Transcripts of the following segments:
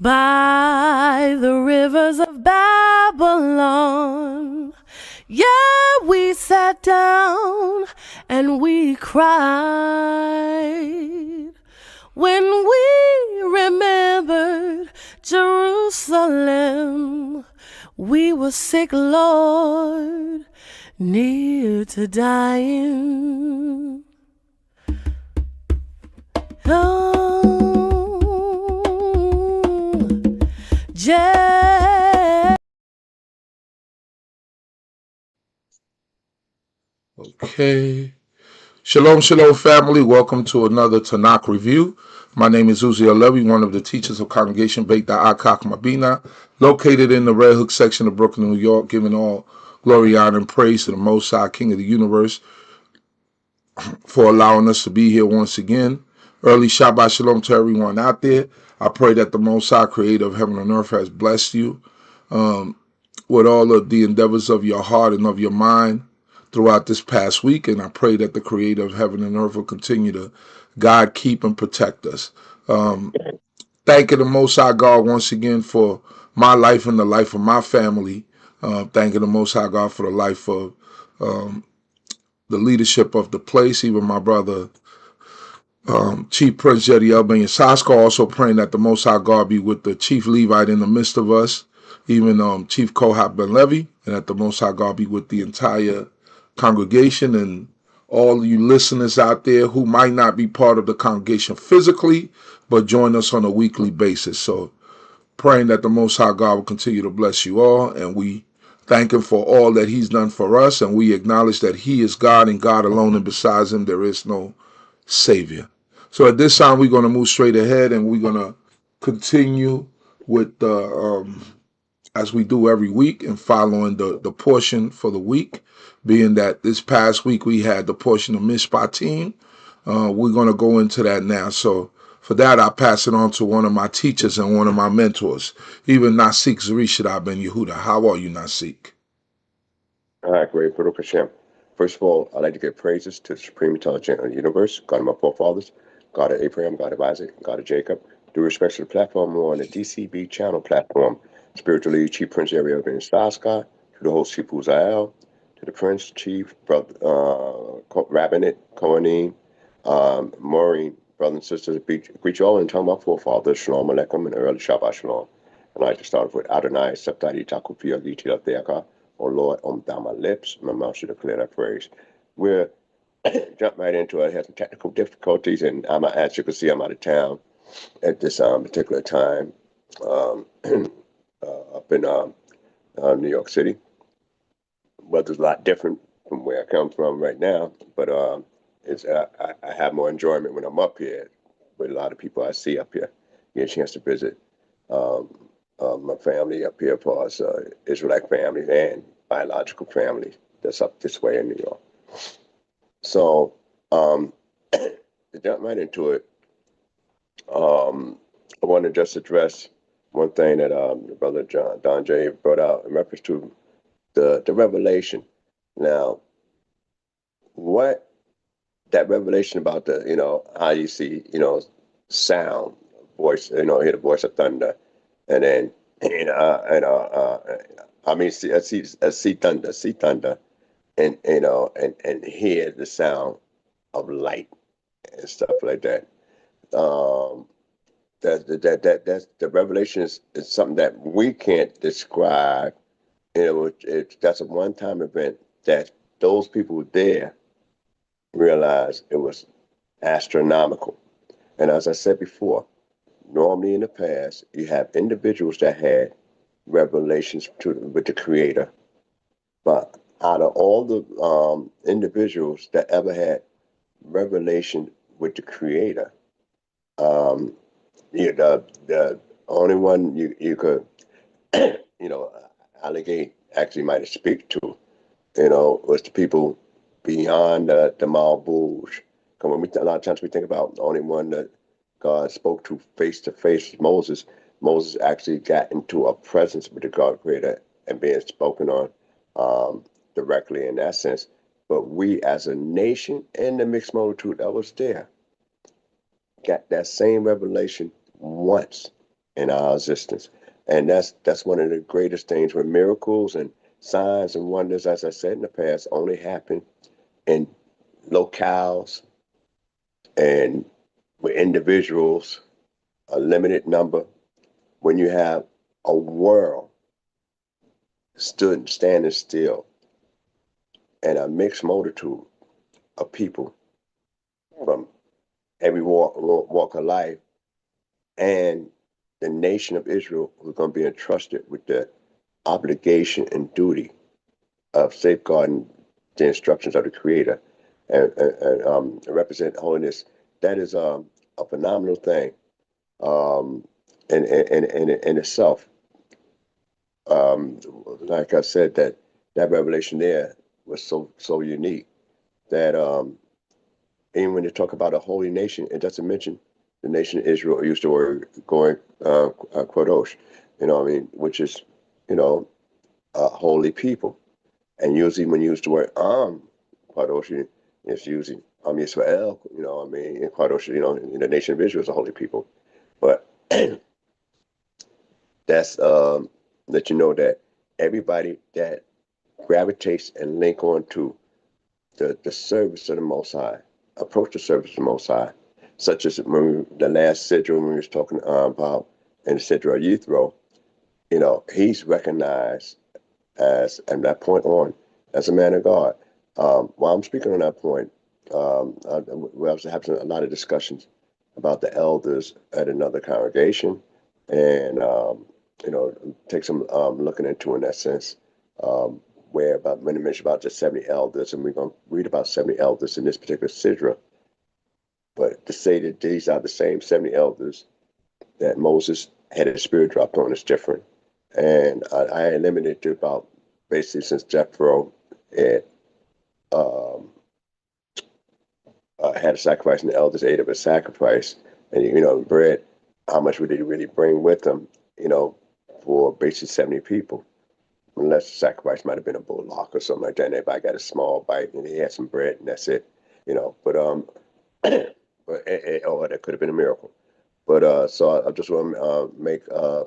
By the rivers of Babylon, yeah, we sat down and we cried when we remembered Jerusalem. We were sick, Lord, near to dying. Okay. Shalom, shalom, family. Welcome to another Tanakh review. My name is Zurishaddai, one of the teachers of Congregation BINAH, CHOKMAH, located in the Red Hook section of Brooklyn, New York, giving all glory, honor, and praise to the Most High, King of the universe, for allowing us to be here once again. Early Shabbat Shalom to everyone out there. I pray that the Most High, Creator of heaven and earth, has blessed you with all of the endeavors of your heart and of your mind throughout this past week, and I pray that the Creator of heaven and earth will continue to guide, keep, and protect us. Thanking the Most High God once again for my life and the life of my family. Thanking the Most High God for the life of the leadership of the place, even my brother, Chief Prince Jediel Ben Yasasko. Also praying that the Most High God be with the Chief Levite in the midst of us, even Chief Kohat Ben Levi, and that the Most High God be with the entire congregation and all you listeners out there who might not be part of the congregation physically, but join us on a weekly basis. So praying that the Most High God will continue to bless you all, and we thank Him for all that He's done for us, and we acknowledge that He is God and God alone, and besides Him there is no Savior. So at this time we're going to move straight ahead, and we're going to continue with the as we do every week, and following the portion for the week, being that this past week we had the portion of Mishpatim. We're going to go into that now. So for that, I pass it on to one of my teachers and one of my mentors, even Nasik Zurishaddai Ben Yehudah. How are you, Nasik? All right, great. Baruch Hashem. First of all, I'd like to give praises to the Supreme Intelligent of the universe, God of my forefathers, God of Abraham, God of Isaac, God of Jacob. Due respect to the platform, we're on the D.C.B. channel platform. Spiritual lead, Chief Prince Ariel Ben Saska, to the host, Chief Uzael, to the Prince, Chief, Brother, Rabbinate, Kohanim, Maureen, brothers and sisters, greet you all and tell my forefathers, Shalom Aleichem, and early Shabbat Shalom. And I'd like to start off with Adonai, Septari, Takufia, Giti, Theaka. Oh Lord, down my lips, my mouth should declare that praise. We'll jump right into it. I had some technical difficulties, and as you can see, I'm out of town at this particular time up in New York City. Weather's a lot different from where I come from right now, but it's I have more enjoyment when I'm up here with a lot of people I see up here. Get a chance to visit my family up here, for us Israelite family and biological family that's up this way in New York. So to jump right into it, I want to just address one thing that Brother Don J brought out in reference to the revelation. Now, what that revelation about the how you see sound, voice, hear the voice of thunder, and then see thunder, and and hear the sound of light and stuff like that. That's the revelation is something that we can't describe. That's a one-time event that those people there realized it was astronomical. And as I said before, normally in the past, you have individuals that had revelations with the Creator. But out of all the individuals that ever had revelation with the Creator, the only one you could, allegate, actually might speak to, was the people beyond the Mount Bouge. A lot of times we think about the only one that God spoke to face was Moses. Moses actually got into a presence with the God Creator and being spoken on directly in that sense. But we as a nation and the mixed multitude that was there got that same revelation once. in our existence. And that's one of the greatest things, where miracles and signs and wonders, as I said in the past, only happen in locales and with individuals, a limited number. When you have a world standing still and a mixed multitude of people from every walk of life, and the nation of Israel was going to be entrusted with the obligation and duty of safeguarding the instructions of the Creator and represent holiness. That is a phenomenal thing in itself. Like I said, that revelation there was so unique that even when you talk about a holy nation, it doesn't mention the nation of Israel. It used the word going Kodosh, which is, holy people. And usually when you use the word Kodosh, it's using Yisrael, in Kodosh, in the nation of Israel is a holy people. But that's let you know that everybody that gravitates and link on to the service of the Most High, approach the service of the Most High, such as the last Sidra when we was talking about in the Sidra of Yithro, he's recognized as, at that point on, as a man of God. While I'm speaking on that point, we also have a lot of discussions about the elders at another congregation, and take some looking into in that sense, where about when it mentioned about the 70 elders, and we're going to read about 70 elders in this particular sidra. But to say that these are the same 70 elders that Moses had his spirit dropped on is different. And I limited to about, basically since Jethro had had a sacrifice and the elders ate of a sacrifice, and bread, how much would they really bring with them, for basically 70 people? Unless the sacrifice might have been a bullock or something like that, and everybody got a small bite and they had some bread and that's it, But or that could have been a miracle. But so I just want to make an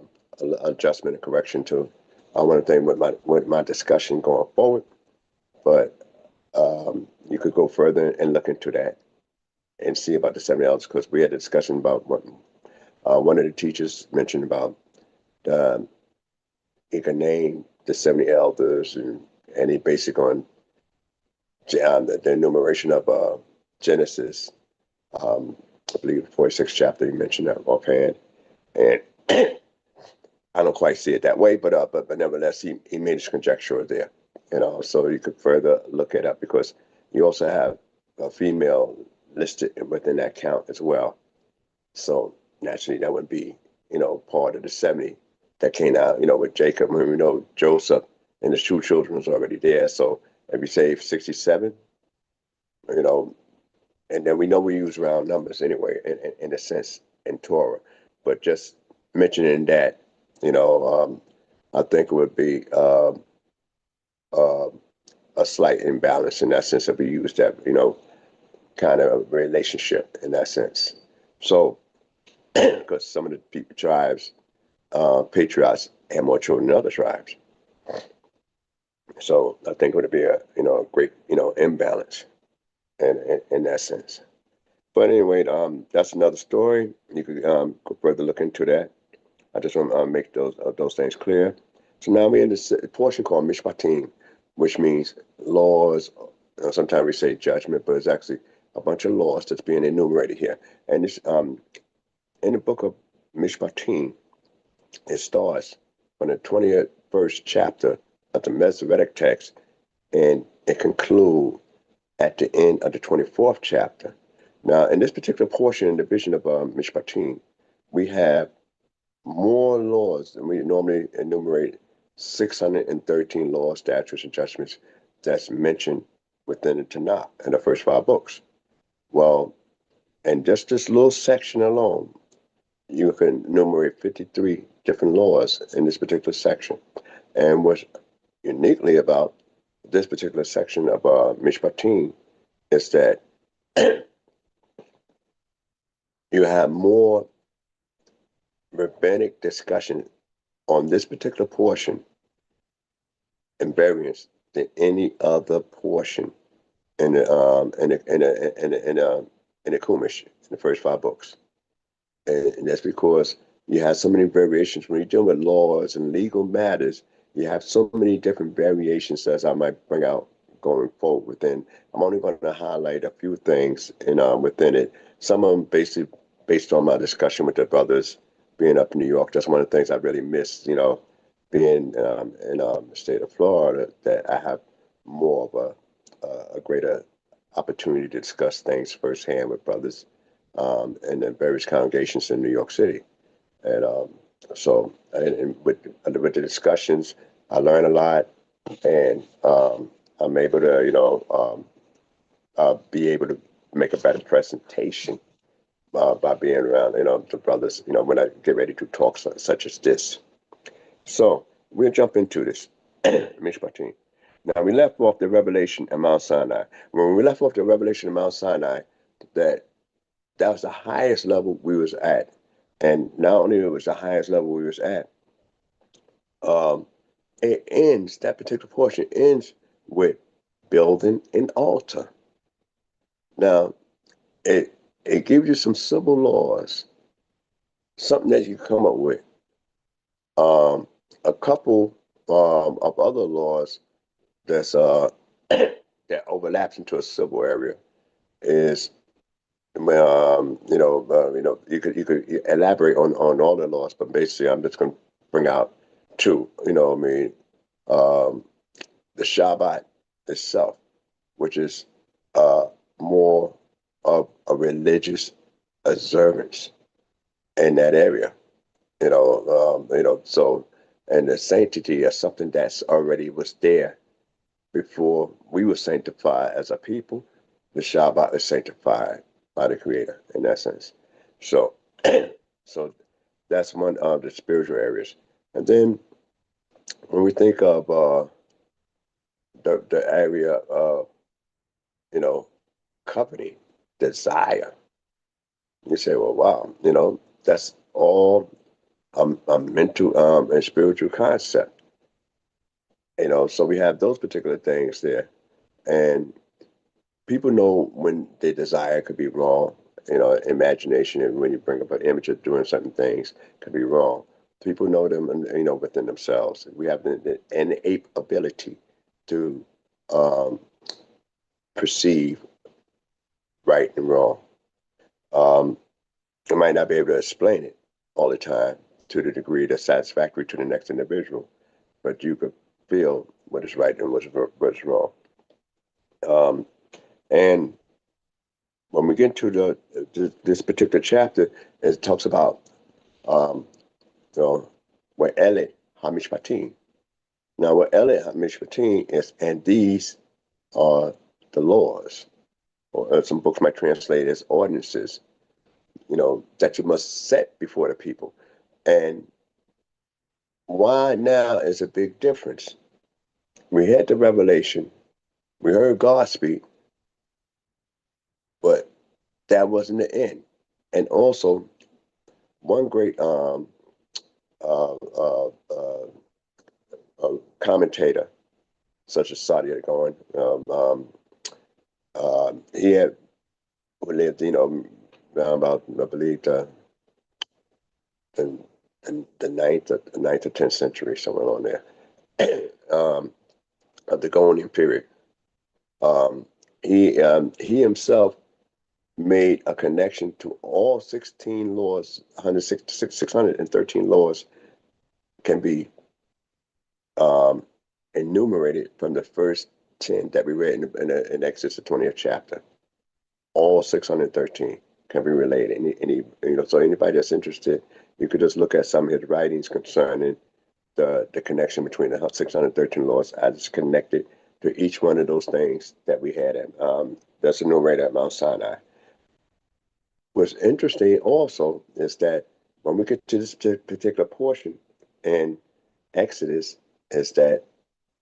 adjustment and correction to one thing with my discussion going forward. But you could go further and look into that and see about the 70 elders, because we had a discussion about what one of the teachers mentioned about he could name the 70 elders, and he basically on the enumeration of Genesis, I believe the 46th chapter, he mentioned that offhand, and I don't quite see it that way, but nevertheless, he made his conjecture there, so you could further look it up, because you also have a female listed within that count as well. So naturally, that would be, part of the 70 that came out, with Jacob. When we know Joseph and his two children was already there. So if you say 67, and then we know we use round numbers anyway, in a sense, in Torah. But just mentioning that, I think it would be a slight imbalance in that sense if we use that, kind of relationship in that sense. So, because some of the tribes, patriarchs, have more children than other tribes. So I think it would be a great imbalance in that sense. But anyway, that's another story. You could go further look into that. I just want to make those things clear. So now we're in this portion called Mishpatim, which means laws. Sometimes we say judgment, but it's actually a bunch of laws that's being enumerated here. And this in the book of Mishpatim, it starts from the 21st chapter of the Masoretic text, and it concludes at the end of the 24th chapter. Now, in this particular portion in the vision of Mishpatim, we have more laws than we normally enumerate. 613 laws, statutes, and judgments that's mentioned within the Tanakh in the first 5 books. Well, and just this little section alone, you can enumerate 53 different laws in this particular section. And what's uniquely about this particular section of Mishpatim is that you have more rabbinic discussion on this particular portion and variance than any other portion in the Chumash, in the first 5 books. And that's because you have so many variations. When you're dealing with laws and legal matters, you have so many different variations, as I might bring out going forward within. I'm only going to highlight a few things within it. Some of them basically based on my discussion with the brothers being up in New York. That's one of the things I really miss, being in the state of Florida, that I have more of a greater opportunity to discuss things firsthand with brothers and the various congregations in New York City. And with the discussions, I learn a lot, and I'm able to, be able to make a better presentation by being around, the brothers, when I get ready to talk such as this. So we'll jump into this, Mishpatim. Now, we left off the revelation at Mount Sinai. When we left off the revelation at Mount Sinai, that was the highest level we was at. And not only it was the highest level we was at, it ends, that particular portion ends with building an altar. Now, it gives you some civil laws, something that you come up with. A couple of other laws that's that overlaps into a civil area is, you could elaborate on all the laws, but basically I'm just going to bring out 2. The Shabbat itself, which is more of a religious observance in that area, so, and the sanctity is something that's already was there before we were sanctified as a people. The Shabbat is sanctified by the Creator in that sense. So, so that's one of the spiritual areas. And then when we think of the area of, coveting, desire, you say, well, wow, that's all a mental and spiritual concept. So we have those particular things there. And people know when they desire could be wrong. Imagination, and when you bring up an image of doing certain things, could be wrong. People know them, within themselves. We have the innate ability to perceive right and wrong. I might not be able to explain it all the time to the degree that's satisfactory to the next individual, but you could feel what is right and what's wrong. And when we get to this particular chapter, it talks about where Ele HaMishpatim. Now, what Ele HaMishpatim is, and these are the laws, or some books might translate as ordinances, that you must set before the people. And why now is a big difference. We had the revelation, we heard God speak, but that wasn't the end. And also, one great commentator, such as Sadia Gaon, he had lived, about, I believe, the 9th or 10th century, somewhere on there, of the Gonian period. He himself made a connection to all 16 laws, 613 laws can be enumerated from the first 10 that we read in Exodus, the 20th chapter. All 613 can be related. So anybody that's interested, you could just look at some of his writings concerning the connection between the 613 laws as it's connected to each one of those things that we had that's enumerated at Mount Sinai. What's interesting also is that when we get to this particular portion in Exodus, is that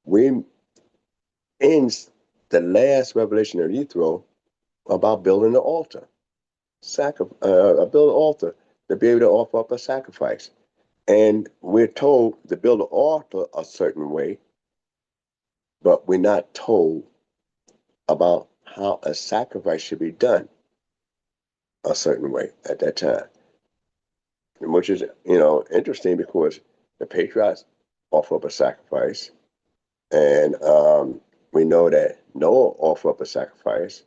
we ends the last revelation of Yethro about building an altar, build an altar to be able to offer up a sacrifice. And we're told to build an altar a certain way, but we're not told about how a sacrifice should be done a certain way at that time. Which is, interesting because the patriarchs offer up a sacrifice, and we know that Noah offered up a sacrifice,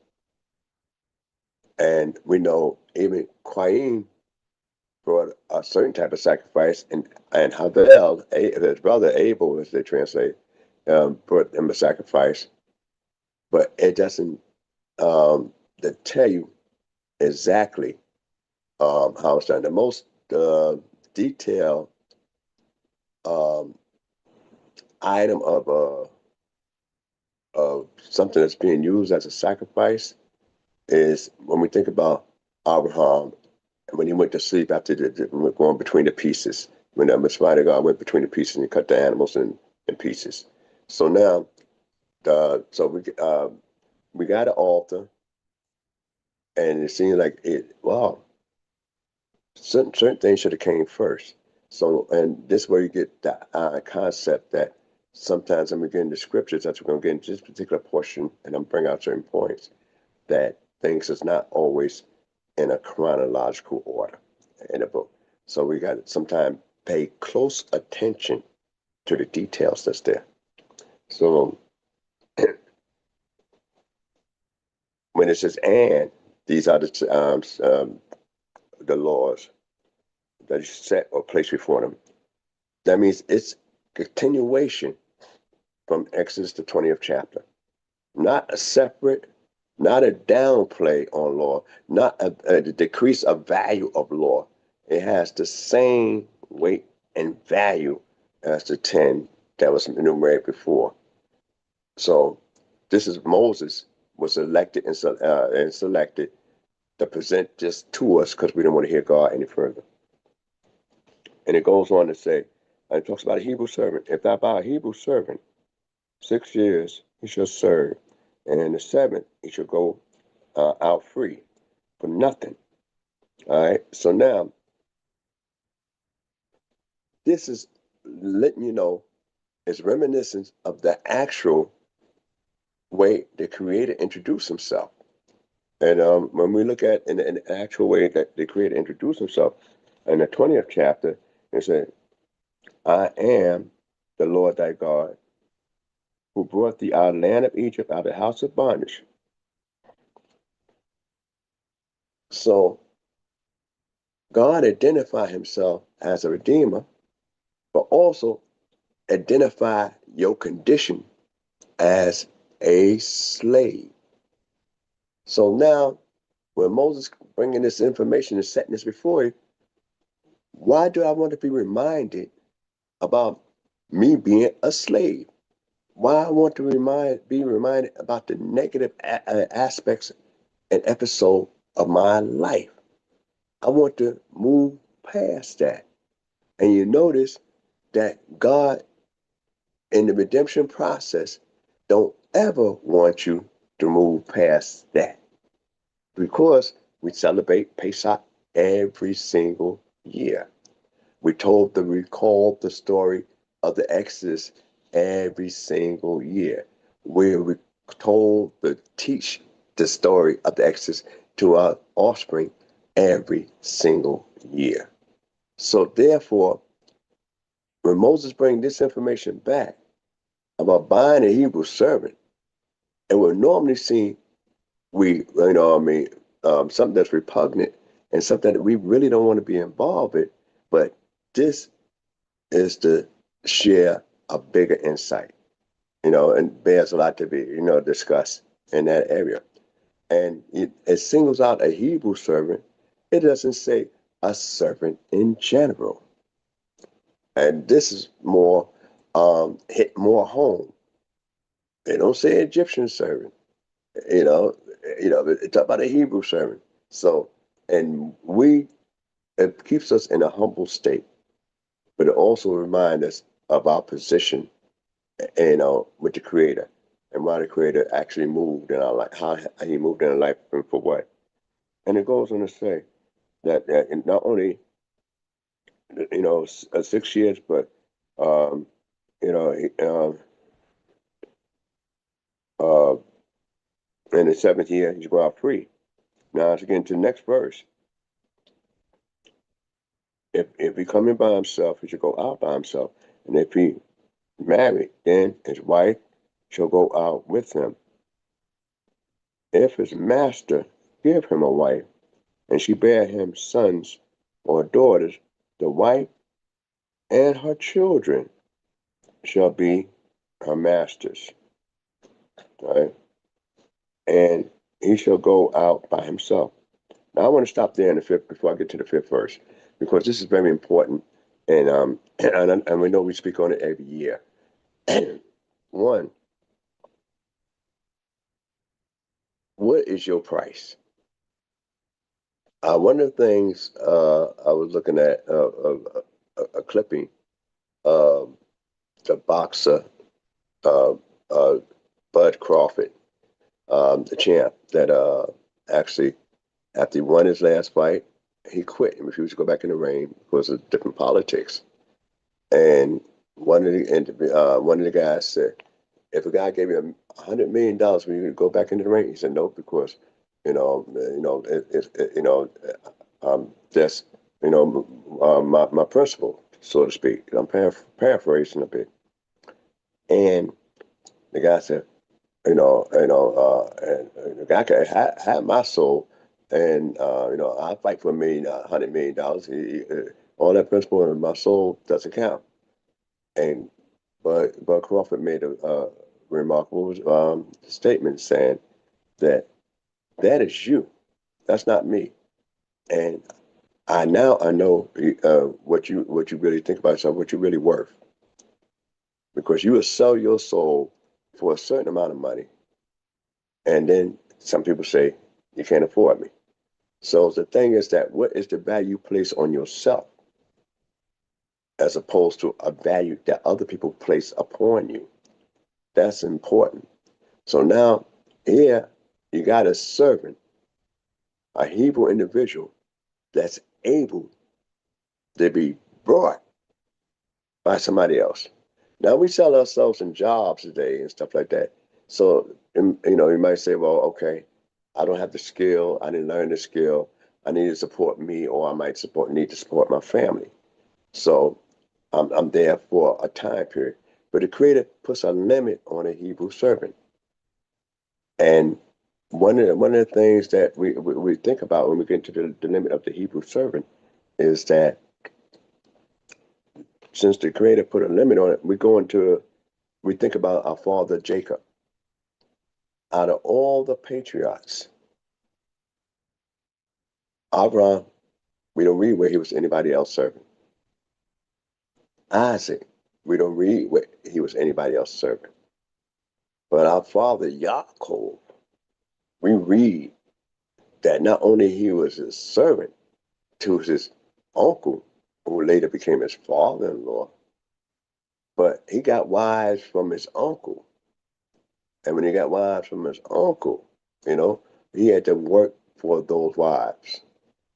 and we know even Cain brought a certain type of sacrifice, and Havel, his brother Abel, as they translate, brought him a sacrifice, but it doesn't tell you exactly how it's done. The most detailed item of something that's being used as a sacrifice is when we think about Abraham and when he went to sleep after going between the pieces. When the Mishpatim God went between the pieces and cut the animals in pieces. So now, we got an altar, and it seems like certain things should have came first. So, and this is where you get the concept that sometimes when we get into scriptures, that's what we're going to get into this particular portion, and I'm bringing out certain points, that things is not always in a chronological order in a book. So we got to sometimes pay close attention to the details that's there. So when it says "and," these are the laws that is set or placed before them. That means it's continuation from Exodus the 20th chapter. Not a separate, not a downplay on law, not a decrease of value of law. It has the same weight and value as the 10 that was enumerated before. So this is Moses was elected and selected to present this to us because we don't want to hear God any further. And it goes on to say, it talks about a Hebrew servant. If thou buy a Hebrew servant, 6 years he shall serve, and in the 7th he shall go out free for nothing. All right. So now, this is letting you know it's reminiscence of the actual way the Creator introduced Himself. And when we look at in the actual way that the Creator introduced Himself, in the 20th chapter, it said, "I am the Lord thy God, who brought thee out of the land of Egypt, out of the house of bondage." So God identified Himself as a redeemer, but also identify your condition as a slave. So now, when Moses bringing this information and setting this before you, why do I want to be reminded about me being a slave? Why I want to be reminded about the negative aspects and episode of my life? I want to move past that. And you notice that God in the redemption process don't ever want you to move past that, because we celebrate Pesach every single year. We recall the story of the Exodus every single year. We told to teach the story of the Exodus to our offspring every single year. So therefore, when Moses brings this information back about buying a Hebrew servant, it would normally seem something that's repugnant and something that we really don't want to be involved with. But this is to share a bigger insight, and there's a lot to be, discussed in that area. And it singles out a Hebrew servant. It doesn't say a servant in general. And this is more hit more home. They don't say Egyptian servant. It talk about a Hebrew servant. So, and it keeps us in a humble state, but it also reminds us of our position, with the Creator, and why the Creator actually moved in our life, how He moved in our life, and for what. And it goes on to say that not only 6 years, but um, you know, in the 7th year, he should go out free. Now, to get into the next verse, if he come in by himself, he should go out by himself. And if he married, then his wife shall go out with him. If his master give him a wife, and she bear him sons or daughters, the wife and her children shall be her master's. Right? And he shall go out by himself. Now I want to stop there in the 5th before I get to the 5th verse, because this is very important, and and we know we speak on it every year. One, what is your price? One of the things I was looking at a clipping of the boxer Bud Crawford, the champ that actually, after he won his last fight, he quit and refused to go back in the ring because of different politics. And one of the guys said, if a guy gave you $100 million when you go back into the ring, he said no, because that's my principle, so to speak. I'm paraphrasing a bit. And the guy said, and the guy can have my soul, and I fight for $100 million. All that principle in my soul doesn't count. And but Crawford made a remarkable statement saying that is you, that's not me. And I know what you really think about yourself, what you're really worth, because you will sell your soul for a certain amount of money, and then some people say you can't afford me. So the thing is that what is the value you place on yourself, as opposed to a value that other people place upon you? That's important. So now here you got a servant, a Hebrew individual that's able to be brought by somebody else. Now we sell ourselves in jobs today and stuff like that. So you might say, well, okay, I don't have the skill, I didn't learn the skill, I need to support me, or I might need to support my family. So I'm there for a time period. But the Creator puts a limit on a Hebrew servant. And one of the things that we think about when we get into the limit of the Hebrew servant is that since the Creator put a limit on it, we think about our father Jacob. Out of all the patriarchs, Abraham, we don't read where he was anybody else serving. Isaac, we don't read where he was anybody else serving. But our father Yaakov, we read that not only he was his servant to his uncle, who later became his father-in-law, but he got wives from his uncle. And when he got wives from his uncle, he had to work for those wives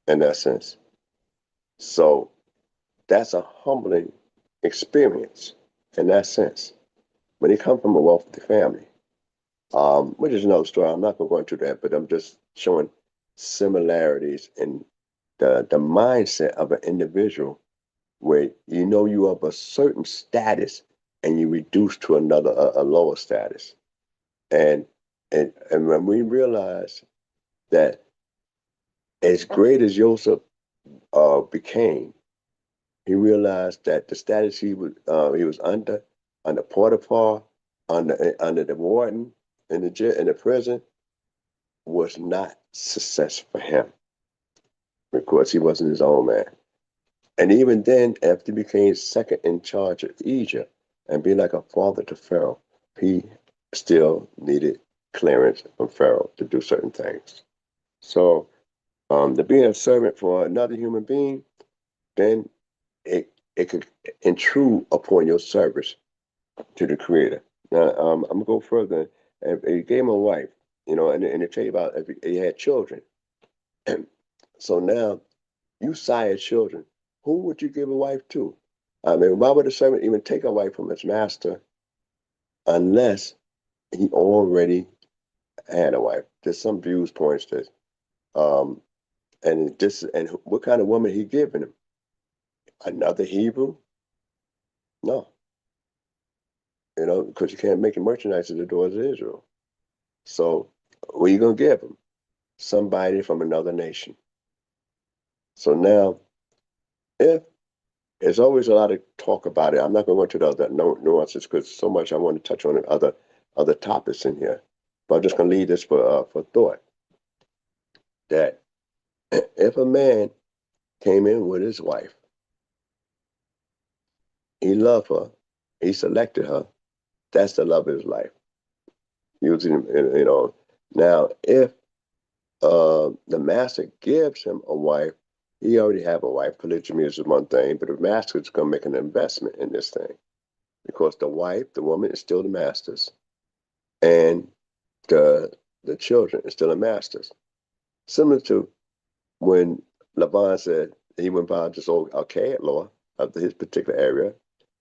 in that sense. So that's a humbling experience in that sense. When he come from a wealthy family, which is another story. I'm not going to go into that, but I'm just showing similarities in the mindset of an individual where you have a certain status and you reduce to another, a lower status. And when we realize that as great as Joseph became, he realized that the status he was under Potiphar, under the warden in the prison, was not success for him, because he wasn't his own man. And even then, after he became second in charge of Egypt and being like a father to Pharaoh, he still needed clearance from Pharaoh to do certain things. So to be a servant for another human being, then it could intrude upon your service to the Creator. Now, I'm gonna go further. If he gave him a wife, and they tell you about if he had children. So now you sire children who would you give a wife to? I mean, why would a servant even take a wife from his master unless he already had a wife? There's some views points that, and what kind of woman he giving him? Another Hebrew? No, because you can't make a merchandise at the doors of Israel. So, what are you gonna give him? Somebody from another nation. So now, if there's always a lot of talk about it, I'm not going to go into the other nuances because so much I want to touch on other topics in here. But I'm just going to leave this for thought. That if a man came in with his wife, he loved her, he selected her, that's the love of his life. Using, now if the master gives him a wife, he already have a wife. Polygamy is one thing, but the master is going to make an investment in this thing because the woman is still the master's, and the children is still the master's. Similar to when Laban said he went by this old archaic law of his particular area,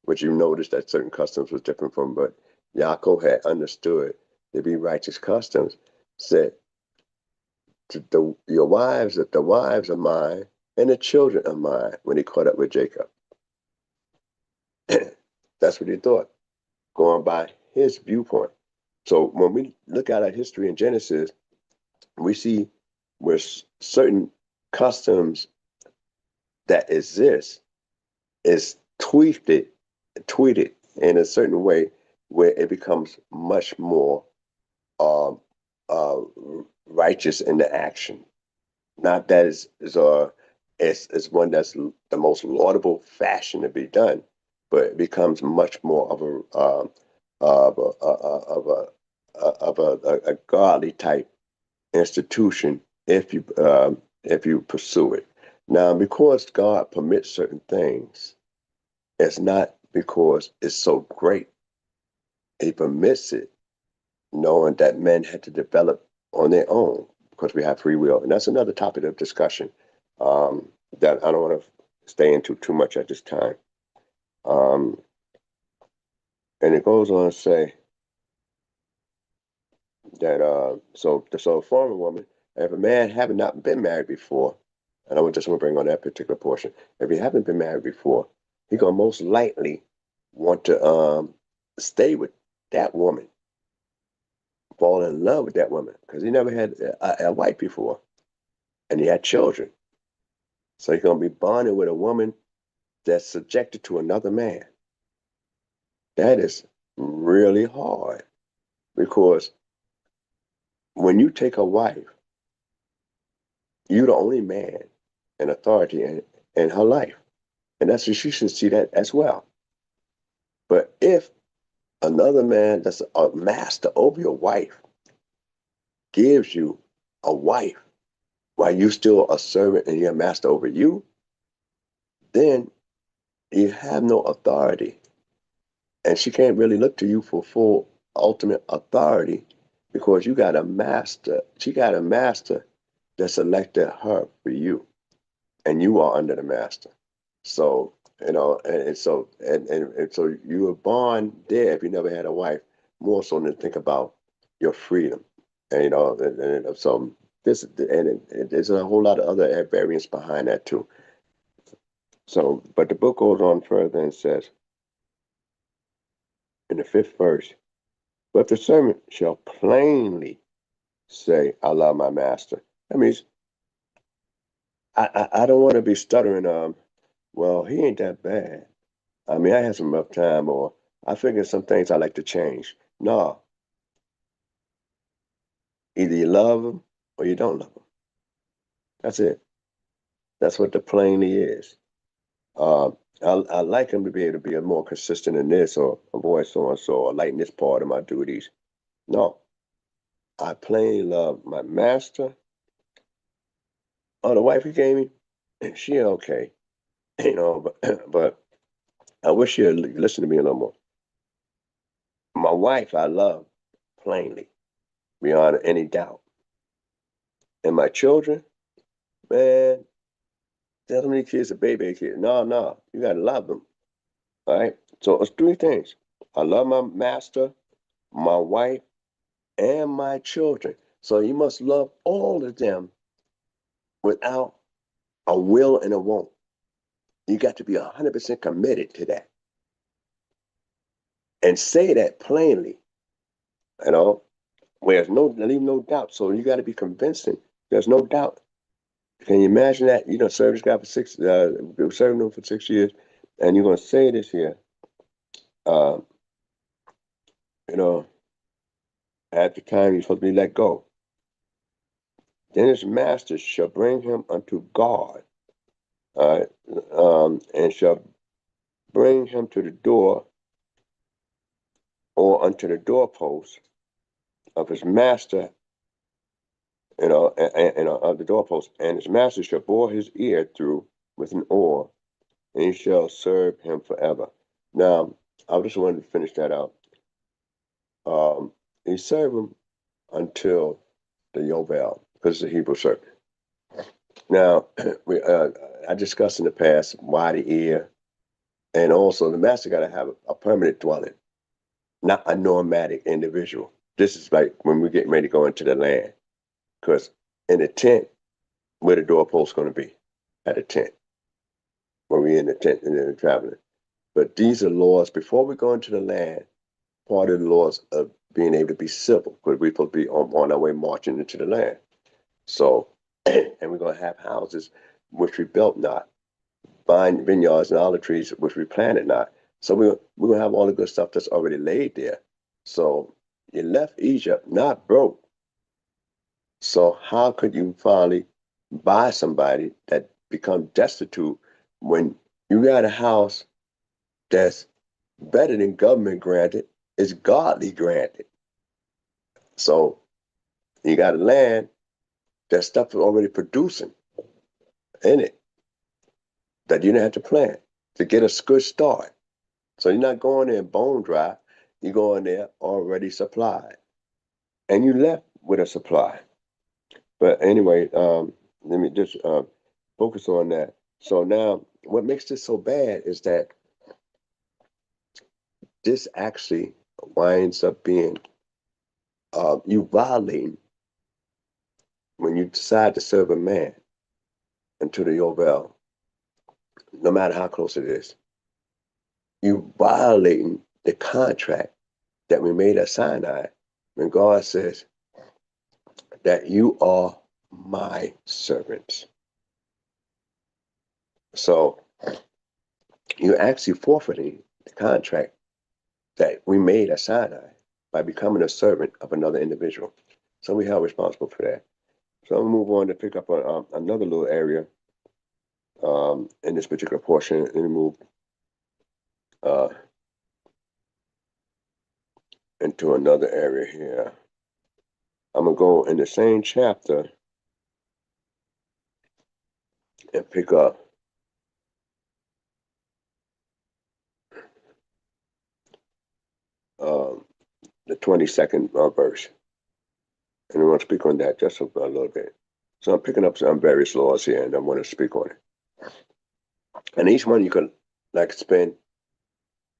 which you notice that certain customs was different from, but Yaakov had understood to be righteous customs, said the wives are mine and the children are mine when he caught up with Jacob. That's what he thought, going by his viewpoint. So when we look at our history in Genesis, we see where certain customs that exist is tweeted in a certain way where it becomes much more righteous in the action. Not that it's one that's the most laudable fashion to be done, but it becomes much more of a godly type institution if you pursue it. Now, because God permits certain things, it's not because it's so great. He permits it knowing that men had to develop on their own because we have free will. And that's another topic of discussion that I don't want to stay into too much at this time. And it goes on to say that so a former woman, if a man having not been married before, and I just want to bring on that particular portion, if he haven't been married before, he's gonna most likely want to stay with that woman, fall in love with that woman, because he never had a wife before, and he had children. So he's gonna be bonded with a woman that's subjected to another man. That is really hard because when you take a wife, you're the only man in authority in her life. And that's what she should see that as well. But if another man that's a master over your wife gives you a wife while you're still a servant and you're a master over you, then you have no authority. And she can't really look to you for full ultimate authority because you got a master. She got a master that selected her for you, and you are under the master. So and so you were born there if you never had a wife. More so than think about your freedom, and so this there's a whole lot of other variants behind that too. So, but the book goes on further and says in the 5th verse, but the servant shall plainly say, I love my master. That means I don't want to be stuttering, well, he ain't that bad. I mean, I had some rough time, or I figured some things I like to change. No. Either you love him or you don't love him. That's it. That's what the plainly is. I like him to be able to be a more consistent in this, or avoid so and so, or lighten this part of my duties. No. I plainly love my master. Oh, the wife he gave me, she okay. But I wish you'd listen to me a little more. My wife I love plainly, beyond any doubt. And my children, man, tell them these kids are baby kids. No, you gotta love them. All right. So it's three things. I love my master, my wife, and my children. So you must love all of them without a will and a won't. You got to be 100% committed to that. And say that plainly, you know, where leave no doubt. So you got to be convincing. There's no doubt. Can you imagine that? You know, serve this guy for serving him for 6 years, and you're going to say this here, you know, at the time you're supposed to be let go. Then his master shall bring him unto God, and shall bring him to the door or unto the doorpost of his master, you know, and of the doorpost, and his master shall bore his ear through with an oar, and he shall serve him forever. Now, I just wanted to finish that out. He served him until the Yovel, because it's a Hebrew servant. Now, I discussed in the past why the ear, and also the master got to have a permanent dwelling, not a nomadic individual. This is like when we get ready to go into the land, because in the tent, where the doorpost going to be, at a tent, when we're in the tent and then traveling. But these are laws, before we go into the land, part of the laws of being able to be civil, because we're supposed to be on our way marching into the land. So, and we're going to have houses which we built not, vine vineyards and olive trees which we planted not. So we're going to have all the good stuff that's already laid there. So you left Egypt not broke. So how could you finally buy somebody that become destitute when you got a house that's better than government granted, it's godly granted? So you got a land that stuff is already producing in it that you didn't have to plant to get a good start. So you're not going there bone dry, you're going there already supplied. And you left with a supply. But anyway, let me just focus on that. So now, what makes this so bad is that this actually winds up being you violating when you decide to serve a man until the Yovel, no matter how close it is. You violating the contract that we made at Sinai when God says that you are my servants. So you're actually forfeiting the contract that we made at Sinai by becoming a servant of another individual. So we are responsible for that. So I'm going to move on to pick up on another little area in this particular portion and move into another area here. I'm going to go in the same chapter and pick up the 22nd verse. And I want to speak on that just a little bit. So I'm picking up some various laws here, and I want to speak on it. And each one you can spend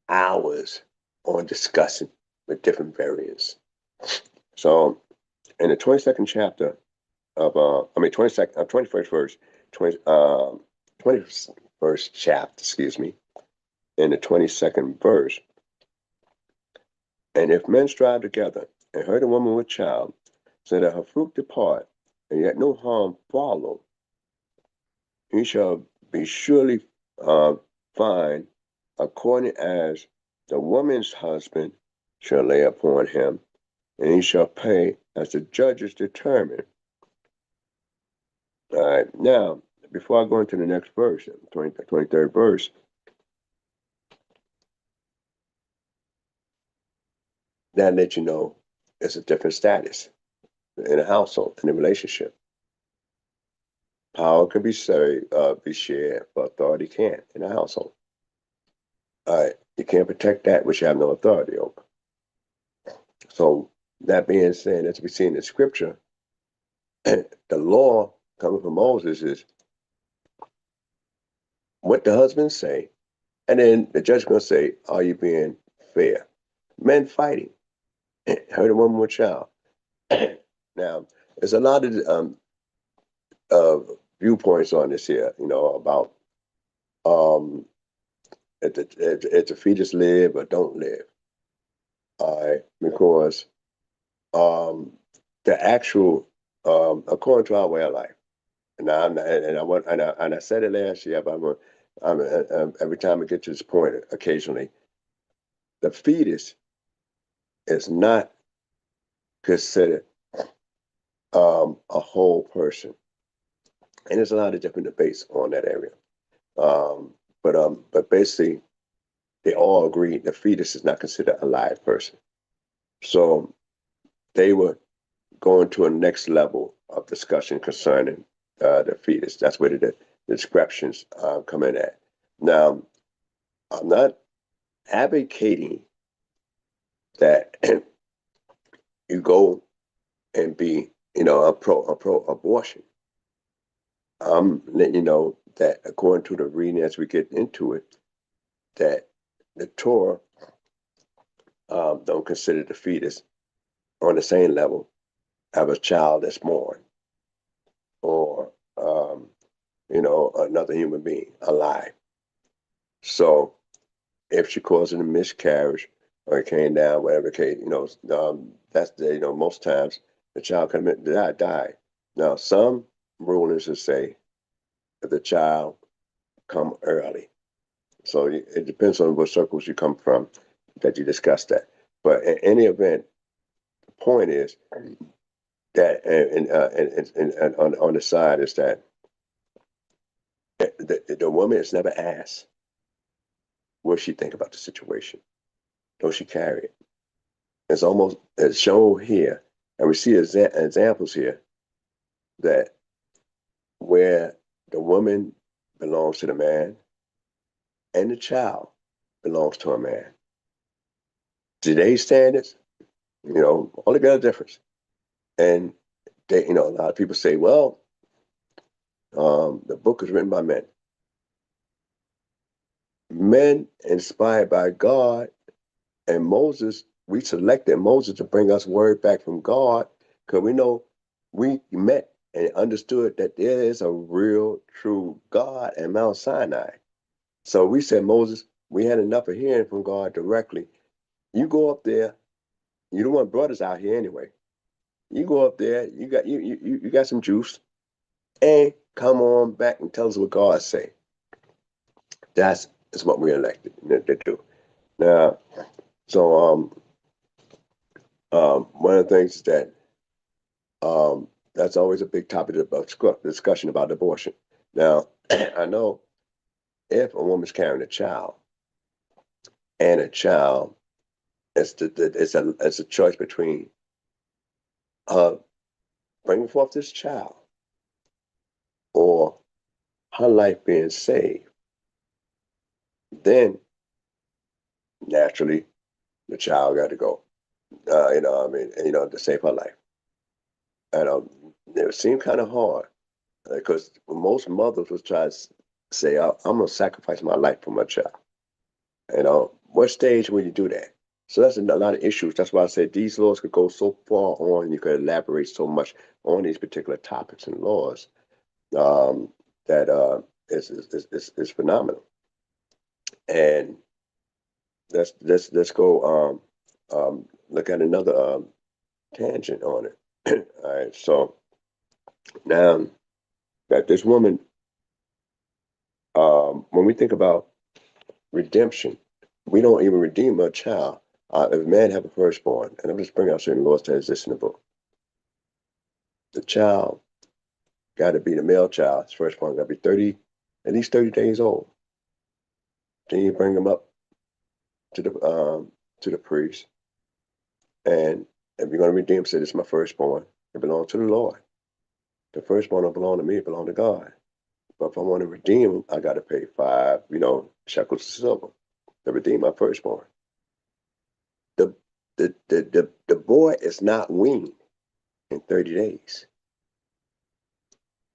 hours on discussing with different variants. So in the 22nd chapter of 21st verse, 21st chapter, in the 22nd verse. And if men strive together, and hurt a woman with child, so that her fruit depart, and yet no harm follow, he shall be surely fined according as the woman's husband shall lay upon him, and he shall pay as the judges determine. All right, now, before I go into the next verse, 23rd verse, that lets you know it's a different status in a household, in a relationship. Power can be shared, but authority can't in a household. All right, you can't protect that which you have no authority over. So that being said, as we see in the scripture, the law coming from Moses is what the husband say, and then the judge gonna say, are you being fair? Men fighting, hurt a woman with a child. Now, there's a lot of viewpoints on this here, about if the fetus live or don't live. All right, because the actual, according to our way of life, and I said it last year, but every time I get to this point, occasionally, the fetus is not considered a whole person, and there's a lot of different debates on that area. But basically, they all agree the fetus is not considered a live person. So they were going to a next level of discussion concerning the fetus. That's where the descriptions come in at. Now, I'm not advocating that you go and be, a pro abortion. I'm letting you know that according to the reading as we get into it, that the Torah don't consider the fetus on the same level of a child that's born, or another human being alive. So if she caused a miscarriage or it came down, whatever case, that's most times the child could die. Now, some rulings will say that the child come early. So it depends on what circles you come from that you discuss that. But in any event, the point is that, and on the side is that the woman is never asked what she think about the situation. Don't she carry it? It's shown here, and we see examples here that where the woman belongs to the man and the child belongs to a man. Today's standards, altogether difference. And they, a lot of people say, well, the book is written by men. Men inspired by God, and Moses, we selected Moses to bring us word back from God, because we know we met and understood that there is a real, true God at Mount Sinai. So we said, Moses, we had enough of hearing from God directly. You go up there. You don't want brothers out here anyway. You go up there. You got some juice, and come on back and tell us what God say. That's what we elected to do. Now, so one of the things is that that's always a big topic of discussion about abortion. Now, I know if a woman's carrying a child, and a child, it's a choice between bringing forth this child or her life being saved. Then naturally the child got to go. To save her life. And it seemed kind of hard because most mothers would try to say, I'm going to sacrifice my life for my child. What stage will you do that? So that's a lot of issues. That's why I said these laws could go so far on, and you could elaborate so much on these particular topics and laws that is phenomenal. And let's go look at another tangent on it. All right, so now that this woman, when we think about redemption, we don't even redeem a child. If a man have a firstborn, and I'm just bringing out certain laws that exist in the book, the child got to be the male child. His firstborn got to be at least 30 days old. Then you bring him up to the priest, and if you're going to redeem, say, this is my firstborn. It belongs to the Lord. The firstborn don't belong to me; it belongs to God. But if I want to redeem him, I got to pay 5, shekels of silver to redeem my firstborn. The boy is not weaned in 30 days.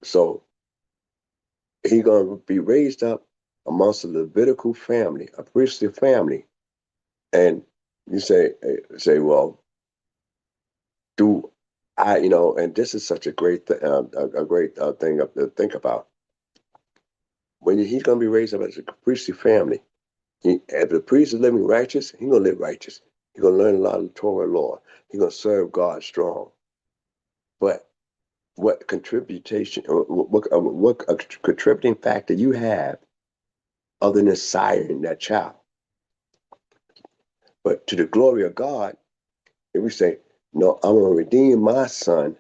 So he's going to be raised up amongst a Levitical family, a priestly family, and you say, well, do I, and this is such a great, great thing to think about. When he's going to be raised up as a priestly family, if the priest is living righteous, he's going to live righteous. He's going to learn a lot of the Torah law. He's going to serve God strong. But what contribution, what contributing factor you have other than siring that child? But to the glory of God, if we say, no, I'm going to redeem my son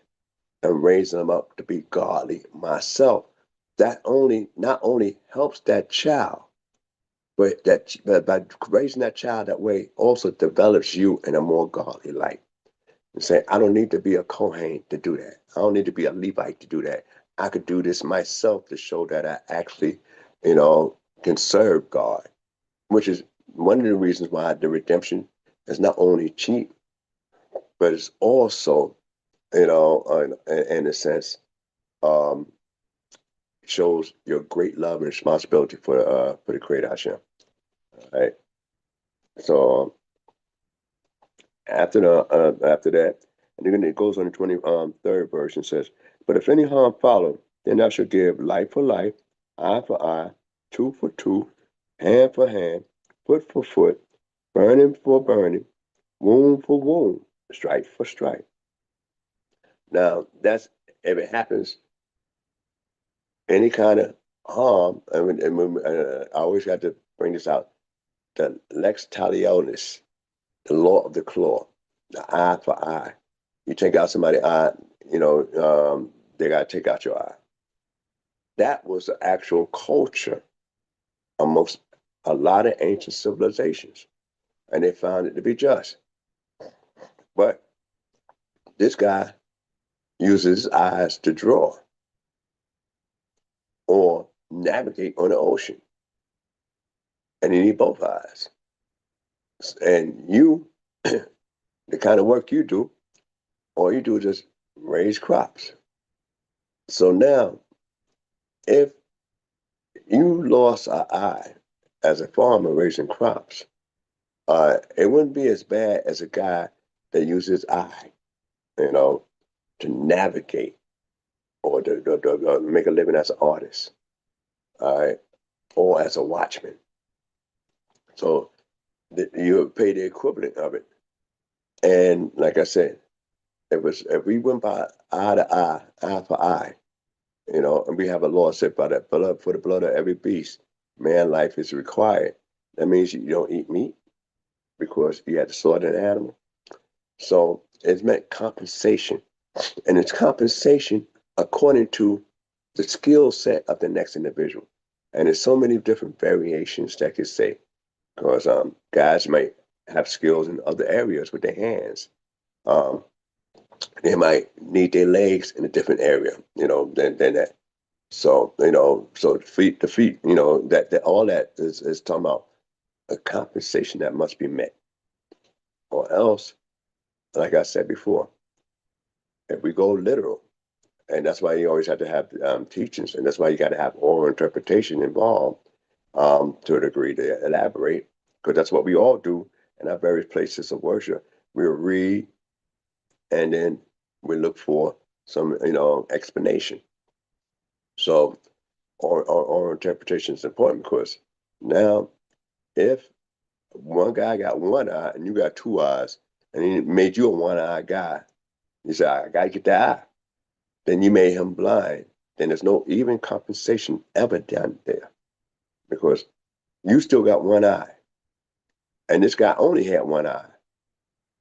and raise him up to be godly myself, that not only helps that child, but by raising that child that way also develops you in a more godly life. And say, I don't need to be a Kohen to do that. I don't need to be a Levite to do that. I could do this myself to show that I actually, can serve God, which is one of the reasons why the redemption is not only cheap, but it's also, in a sense, shows your great love and responsibility for the Creator Hashem. Right. So after that, and then it goes on the 23rd verse and says, but if any harm follow, then thou shalt give life for life, eye for eye, tooth for tooth, hand for hand, foot for foot, burning for burning, wound for wound, stripe for stripe. Now, that's if it happens, any kind of harm, I always got to bring this out, the lex talionis, the law of the claw, the eye for eye. You take out somebody's eye, they got to take out your eye. That was the actual culture amongst a lot of ancient civilizations, and they found it to be just. But this guy uses his eyes to draw or navigate on the ocean, and you need both eyes. And you, the kind of work you do, all you do is just raise crops. So now, if you lost an eye as a farmer raising crops, it wouldn't be as bad as a guy that uses his eye, to navigate or to make a living as an artist, or as a watchman. So you pay the equivalent of it. And like I said, if we went by eye to eye, eye for eye, and we have a law set by that blood, for the blood of every beast, man life is required. That means you don't eat meat because you had to slaughter an animal. So it's meant compensation. And it's compensation according to the skill set of the next individual. And there's so many different variations that could say, because guys might have skills in other areas with their hands. They might need their legs in a different area, than that. So, so the feet, that all that is talking about a compensation that must be met. Or else, like I said before, if we go literal, and that's why you always have to have teachings, and that's why you got to have oral interpretation involved to a degree to elaborate, because that's what we all do in our various places of worship. We'll read, and then we look for some, explanation. So, oral interpretation is important because now, if one guy got one eye and you got two eyes, and he made you a one-eyed guy, you say, I got to get that eye. Then you made him blind. Then there's no even compensation ever done there because you still got one eye. And this guy only had one eye.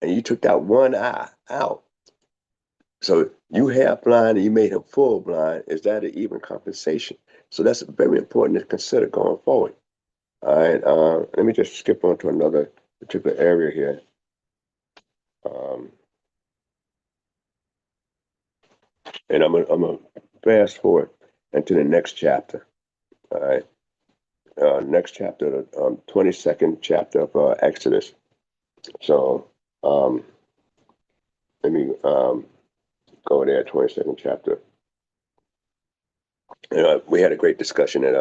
And you took that one eye out. So you half blind and you made him full blind. Is that an even compensation? So that's very important to consider going forward. All right. Let me just skip on to another particular area here. And I'm gonna fast forward into the next chapter. All right. Next chapter, the 22nd chapter of Exodus. So let me go there, 22nd chapter. We had a great discussion at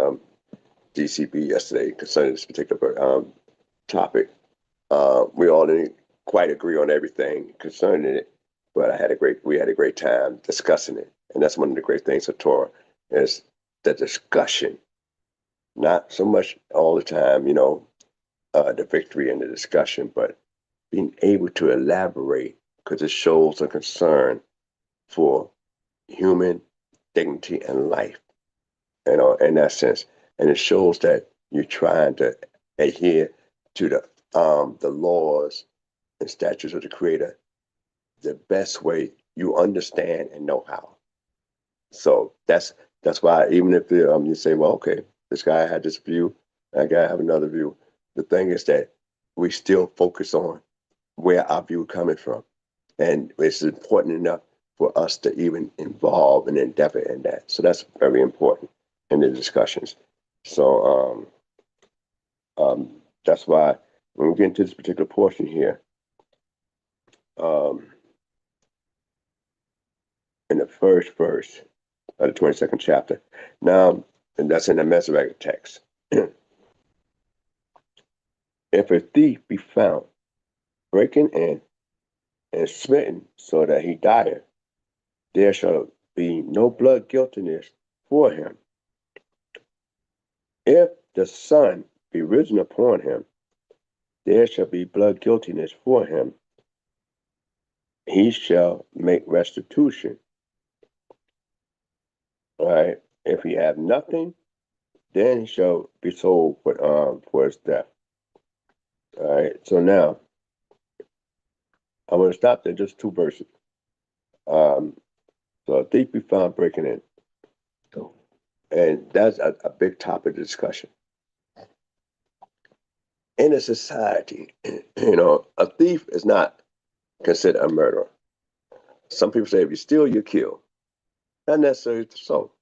D.C.B. yesterday concerning this particular topic. We all didn't quite agree on everything concerning it, but we had a great time discussing it. And that's one of the great things of Torah is the discussion, not so much all the time, the victory in the discussion, but being able to elaborate because it shows a concern for human dignity and life, in that sense. And it shows that you're trying to adhere to the laws and statutes of the Creator the best way you understand and know how. So that's why even if you say, well, okay, this guy had this view, that guy have another view. The thing is that we still focus on where our view coming from, and it's important enough for us to even involve and endeavor in that. So that's very important in the discussions. So that's why when we get into this particular portion here, in the first verse of the 22nd chapter. Now, and that's in the Masoretic text. If a thief be found breaking in and smitten so that he dieth, there shall be no blood guiltiness for him. If the sun be risen upon him, there shall be blood guiltiness for him. He shall make restitution. All right. If he have nothing, then he shall be sold for his death. All right. So now, I'm going to stop there, just 2 verses. So a thief be found breaking in. And that's a big topic of discussion. In a society, a thief is not considered a murderer. Some people say if you steal, you kill. Not necessarily so.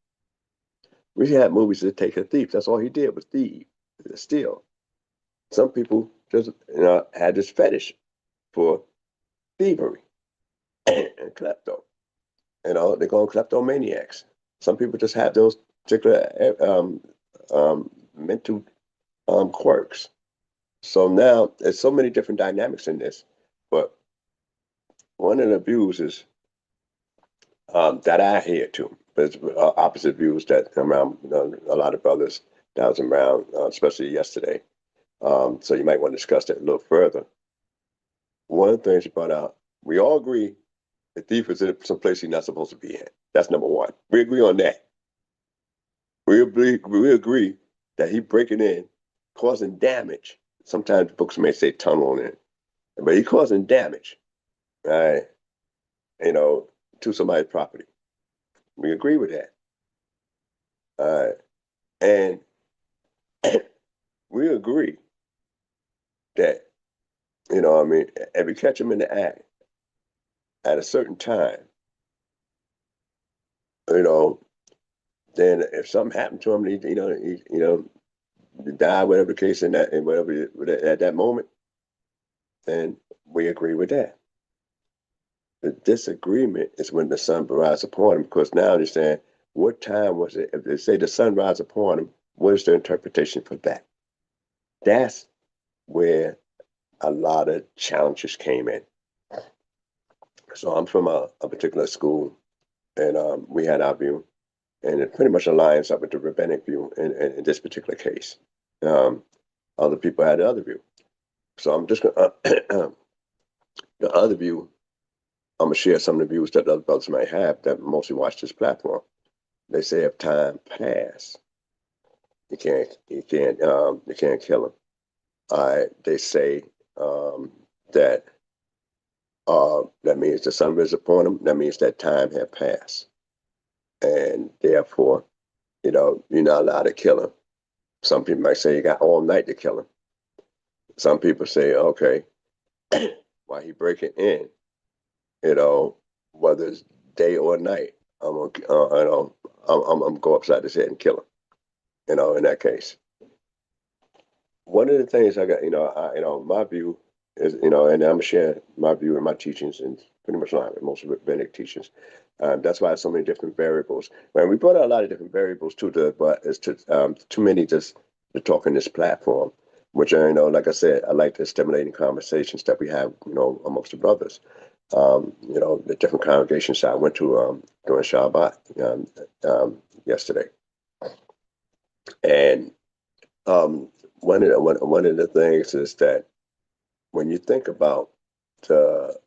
We had movies that take a thief. That's all he did was steal. Some people just had this fetish for thievery and klepto. They call them kleptomaniacs. Some people just have those particular mental quirks. So now there's so many different dynamics in this, but one of the views is that I adhere to, but it's opposite views that around a lot of brothers that was around, especially yesterday. So you might want to discuss that a little further. One of the things you brought out, we all agree the thief is in some place he's not supposed to be in. That's number one. We agree on that. We agree that he breaking in, causing damage. Sometimes books may say tunneling in, but he causing damage, right? To somebody's property. We agree with that. And we agree that, if we catch him in the act at a certain time, then if something happened to him, he die, whatever the case at that moment, then we agree with that. The disagreement is when the sun rises upon him, because now they're saying, what time was it? If they say the sun rises upon him, what is the interpretation for that? That's where a lot of challenges came in. So I'm from a particular school, and we had our view, and it pretty much aligns up with the rabbinic view in this particular case. Other people had the other view. So I'm just going to, the other view, I'm going to share some of the views that other brothers might have that mostly watch this platform. They say if time pass, you can't kill him. They say that that means the sun risen upon him. That means that time had passed, and therefore, you're not allowed to kill him. Some people might say you got all night to kill him. Some people say, okay, while he breaking in, whether it's day or night, I'm gonna go upside his head and kill him. In that case, one of the things I got, my view is, and I'm gonna share my view and my teachings, and pretty much line with most rabbinic teachings. That's why there's so many different variables. We brought out a lot of different variables too, but it's too many just to talk on this platform, which like I said, I like the stimulating conversations that we have, amongst the brothers. The different congregations I went to during Shabbat yesterday, and one of the things is that when you think about the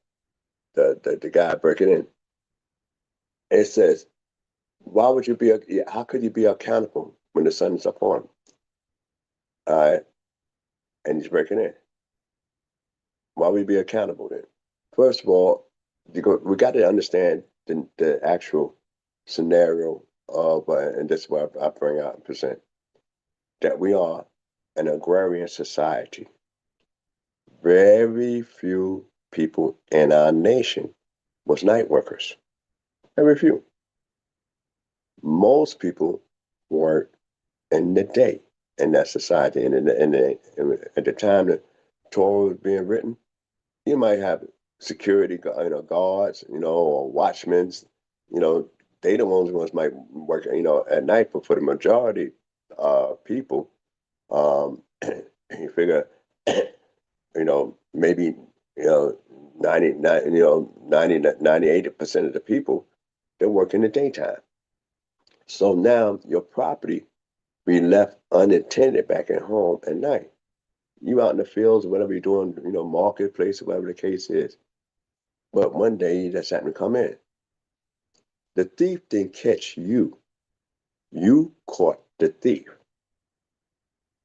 guy breaking in, it says, why would you be? How could you be accountable when the sun is upon him? All right, and he's breaking in. Why would we be accountable then? First of all, we got to understand the actual scenario of, and this is what I bring out and present, that we are an agrarian society. Very few people in our nation was night workers. Very few. Most people work in the day in that society. And at the time the Torah was being written, you might have security, guards, or watchmen. They the ones might work, at night. But for the majority people, you figure, maybe 98% of the people, they work in the daytime. So now your property be left unattended back at home at night. You out in the fields, whatever you're doing, marketplace, whatever the case is. But one day you just happened to come in. The thief didn't catch you. You caught the thief.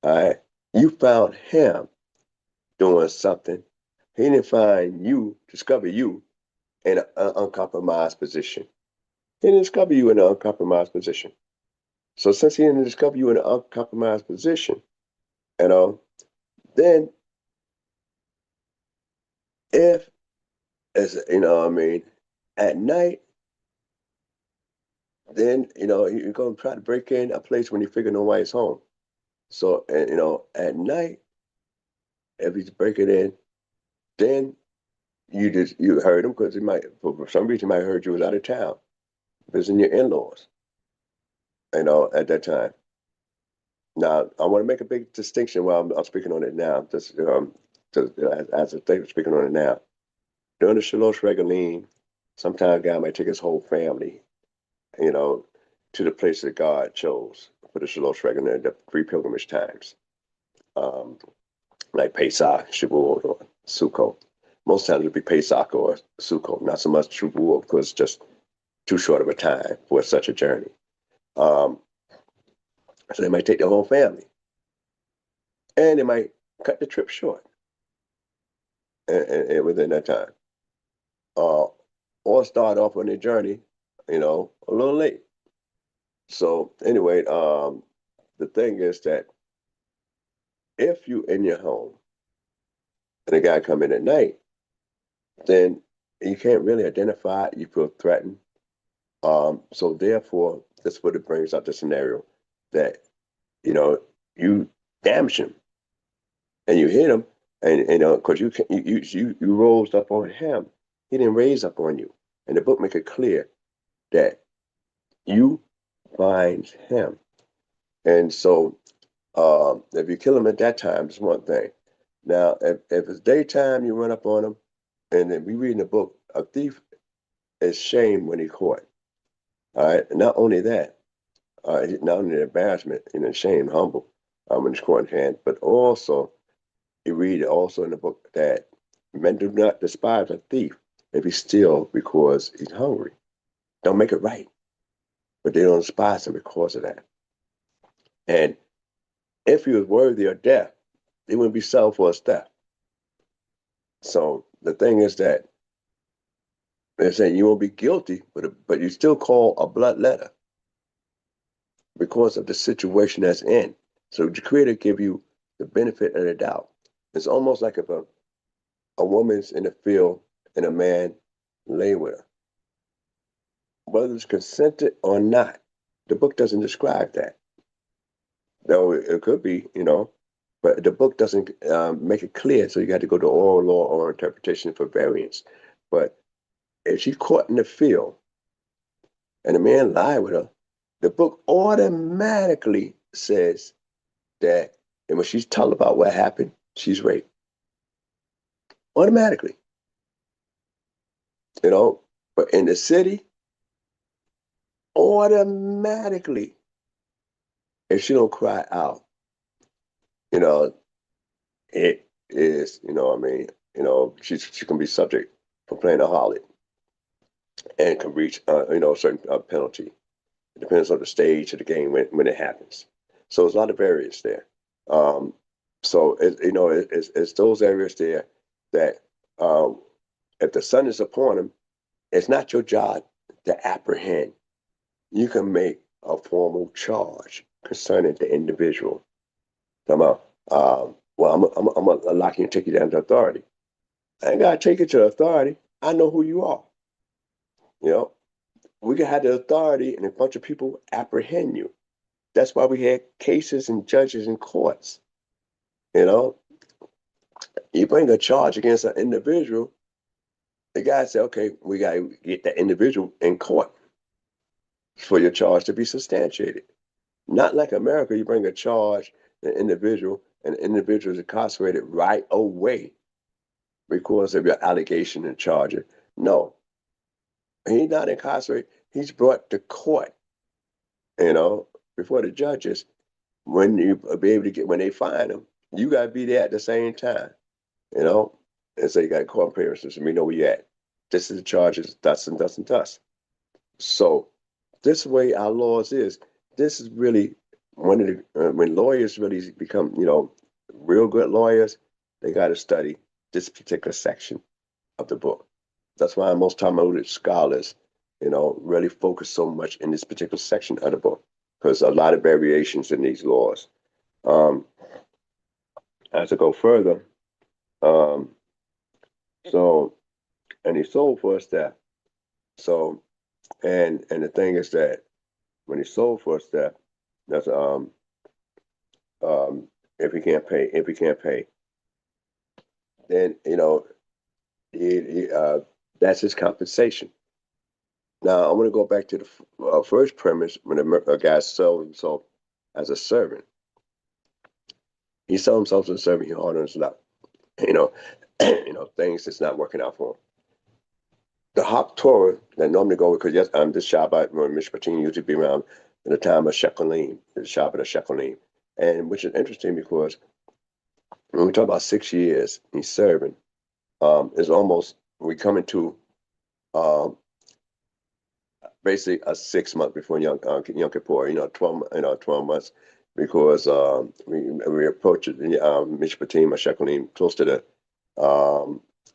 All right? You found him doing something. He didn't discover you in an uncompromised position. He didn't discover you in an uncompromised position. So since he didn't discover you in an uncompromised position, then if, at night, then, you're going to try to break in a place when you figure nobody's home. So, at night, if he's breaking in, then you heard him because for some reason, he might have heard you was out of town, visiting your in-laws, at that time. Now, I want to make a big distinction while I'm speaking on it now, as a thing speaking on it now. During the Shalosh Regalim, sometimes a guy might take his whole family, to the place that God chose for the Shalosh Regalim, the 3 pilgrimage times, like Pesach, Shavuot, or Sukkot. Most times it'd be Pesach or Sukkot, not so much Shavuot because it's just too short of a time for such a journey. So they might take the whole family, and they might cut the trip short, and within that time, or start off on their journey, a little late. So anyway, the thing is that if you in your home and a guy come in at night, then you can't really identify it. You feel threatened. So therefore, that's what it brings out the scenario that, you damage him and you hit him, and because you rose up on him, he didn't raise up on you. And the book make it clear that you find him. And so if you kill him at that time, it's one thing. Now, if it's daytime, you run up on him, and then we read in the book, a thief is shamed when he caught. All right, and not only that, not only the embarrassment, shame, humble when he's caught in hand, but also you read also in the book that men do not despise a thief if he steals because he's hungry. Don't make it right, but they don't despise him because of that. And if he was worthy of death, he wouldn't be sold for his theft. So the thing is that they're saying you won't be guilty, but you still call a blood letter because of the situation that's in. So the Creator give you the benefit of the doubt. It's almost like if a woman's in the field and a man lay with her. Whether it's consented or not, the book doesn't describe that. Though it could be, but the book doesn't make it clear, so you got to go to oral law or interpretation for variance. But if she's caught in the field and a man lied with her, the book automatically says that, and when she's telling about what happened, she's raped automatically, you know. But in the city, automatically, if she don't cry out, you know, it is, she can be subject for playing a harlot and can reach, a certain penalty. It depends on the stage of the game when it happens. So there's a lot of barriers there. So it's those areas there that if the sun is upon them, it's not your job to apprehend. You can make a formal charge concerning the individual. Come on. Well, I'm gonna lock you and take you down to authority. I ain't gotta take you to authority. I know who you are. You know, we can have the authority and a bunch of people apprehend you. That's why we had cases and judges in courts. You know, you bring a charge against an individual, the guy said, okay, we got to get that individual in court for your charge to be substantiated. Not like America, you bring a charge, an individual, and the individual is incarcerated right away because of your allegation and charge. No, he's not incarcerated. He's brought to court, before the judges. When you be able to when they find him, you got to be there at the same time, and so you got court appearances, and we know where you at. This is the charges, thus and thus and thus. So this way our laws is. This is really one of the when lawyers really become, real good lawyers, they got to study this particular section of the book. That's why most Talmudic scholars, really focus so much in this particular section of the book, because a lot of variations in these laws. As I go further, and he sold for a step. So, and the thing is that when he sold for a step, that's if he can't pay, then that's his compensation. Now I want to go back to the first premise when a guy sold himself as a servant. He sold himself as a servant. He hard on his luck. Things that's not working out for him. The Torah that normally go, because this Shabbat, Mishpatim used to be around in the time of Shekalim, the Shabbat of Shekalim, and which is interesting because when we talk about 6 years he's serving, it's almost we coming to basically a 6 month before Yom Kippur, 12 months, because we approach it Mishpatim or Shekalim close to the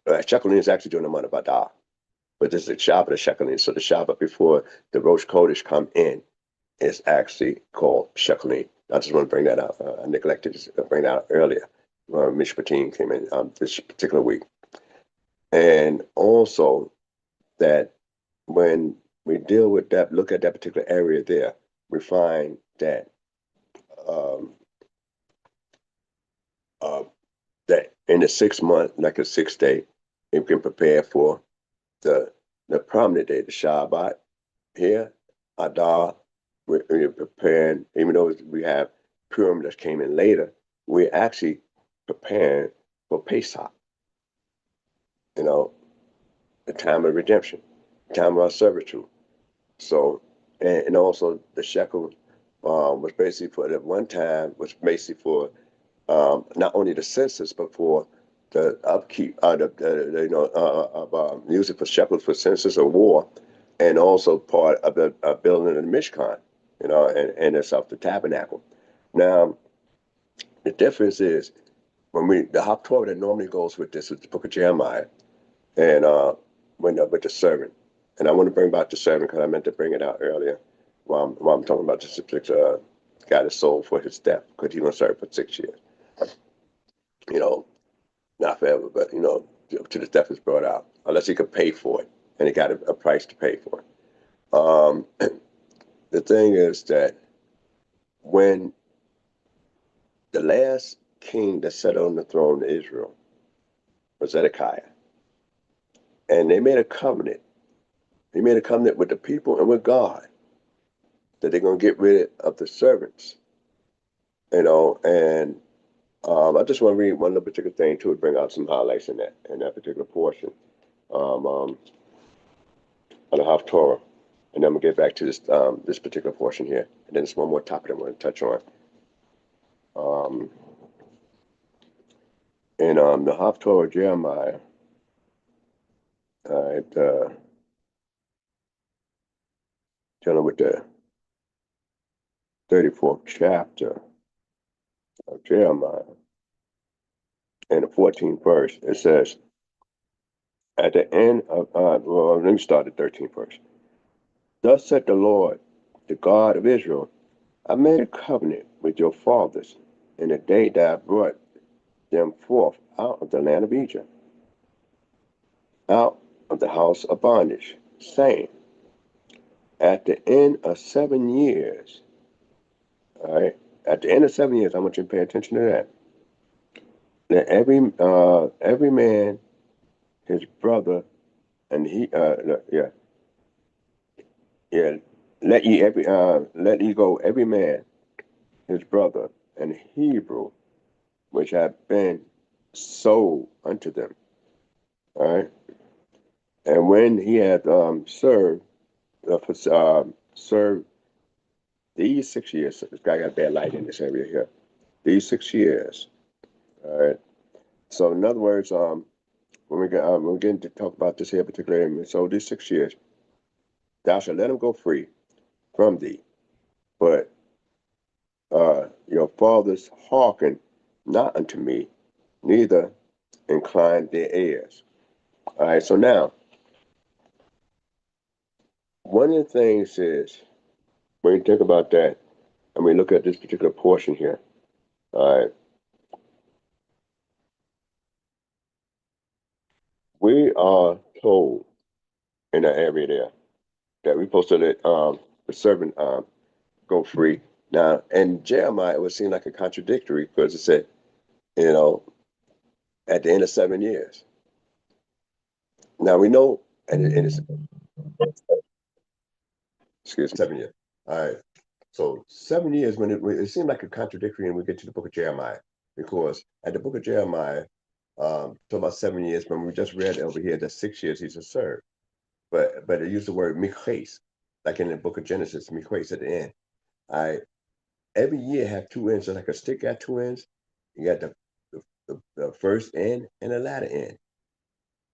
Shekalim is actually during the month of Adar. But this is the Shabbat of Shekalim. So the Shabbat before the Rosh Chodesh come in is actually called Shekalim. I just want to bring that out. I neglected to bring that out earlier. Mishpatim came in this particular week. And also that when we deal with that, look at that particular area there, we find that that in the 6 month, like a 6 day, you can prepare for the prominent day, the Shabbat. Here, Adar, we're preparing, even though we have Purim that came in later, we're actually preparing for Pesach. The time of redemption, the time of our servitude. So, and also the shekel was basically for the one time was basically for not only the census but for the upkeep, use it for shepherds for census or war, and also part of the building of the Mishkan, and itself the tabernacle. Now, the difference is when the Torah that normally goes with this is the book of Jeremiah, and with the servant. And I want to bring back the servant because I meant to bring it out earlier while I'm talking about this particular guy that sold for his death because he's going to serve for 6 years. Not forever, but till the death is brought out, unless he could pay for it, and he got a price to pay for it. The thing is that when the last king that sat on the throne of Israel was Zedekiah, and they made a covenant. He made a covenant with the people and with God that they're going to get rid of the servants And I just want to read one little particular thing to bring out some highlights in that particular portion on the half Torah, and then I'm gonna get back to this particular portion here, and then there's one more topic I want to touch on. In the half Torah Jeremiah, dealing with the 34th chapter of Jeremiah, in the 14th verse, it says, at the end of, let me start at 13th verse. Thus said the Lord, the God of Israel, I made a covenant with your fathers in the day that I brought them forth out of the land of Egypt, out of the house of bondage, saying, at the end of 7 years, all right, at the end of 7 years, I want you to pay attention to that. Let every man, his brother, and let ye go every man, his brother, and Hebrew, which have been sold unto them. All right, and when he had served these 6 years, this guy got bad light in this area here. These 6 years. All right. So in other words, when we're getting to talk about this here particular area, so these 6 years, thou shalt let him go free from thee, but your fathers hearken not unto me, neither incline their ears. All right. So now, one of the things is when you think about that, and we look at this particular portion here. All right. We are told in that area there that we're supposed to let the servant go free. Now, in Jeremiah, it would seem like a contradictory because it said, at the end of 7 years. Now we know, and it's excuse me, 7 years. All right. So 7 years when it seemed like a contradictory, and we get to the book of Jeremiah, because at the book of Jeremiah, talk about 7 years, but we just read over here that 6 years he's a served. But it used the word miches, like in the book of Genesis, miches at the end. All right. Every year have two ends, just like a stick got two ends. You got the first end and the latter end.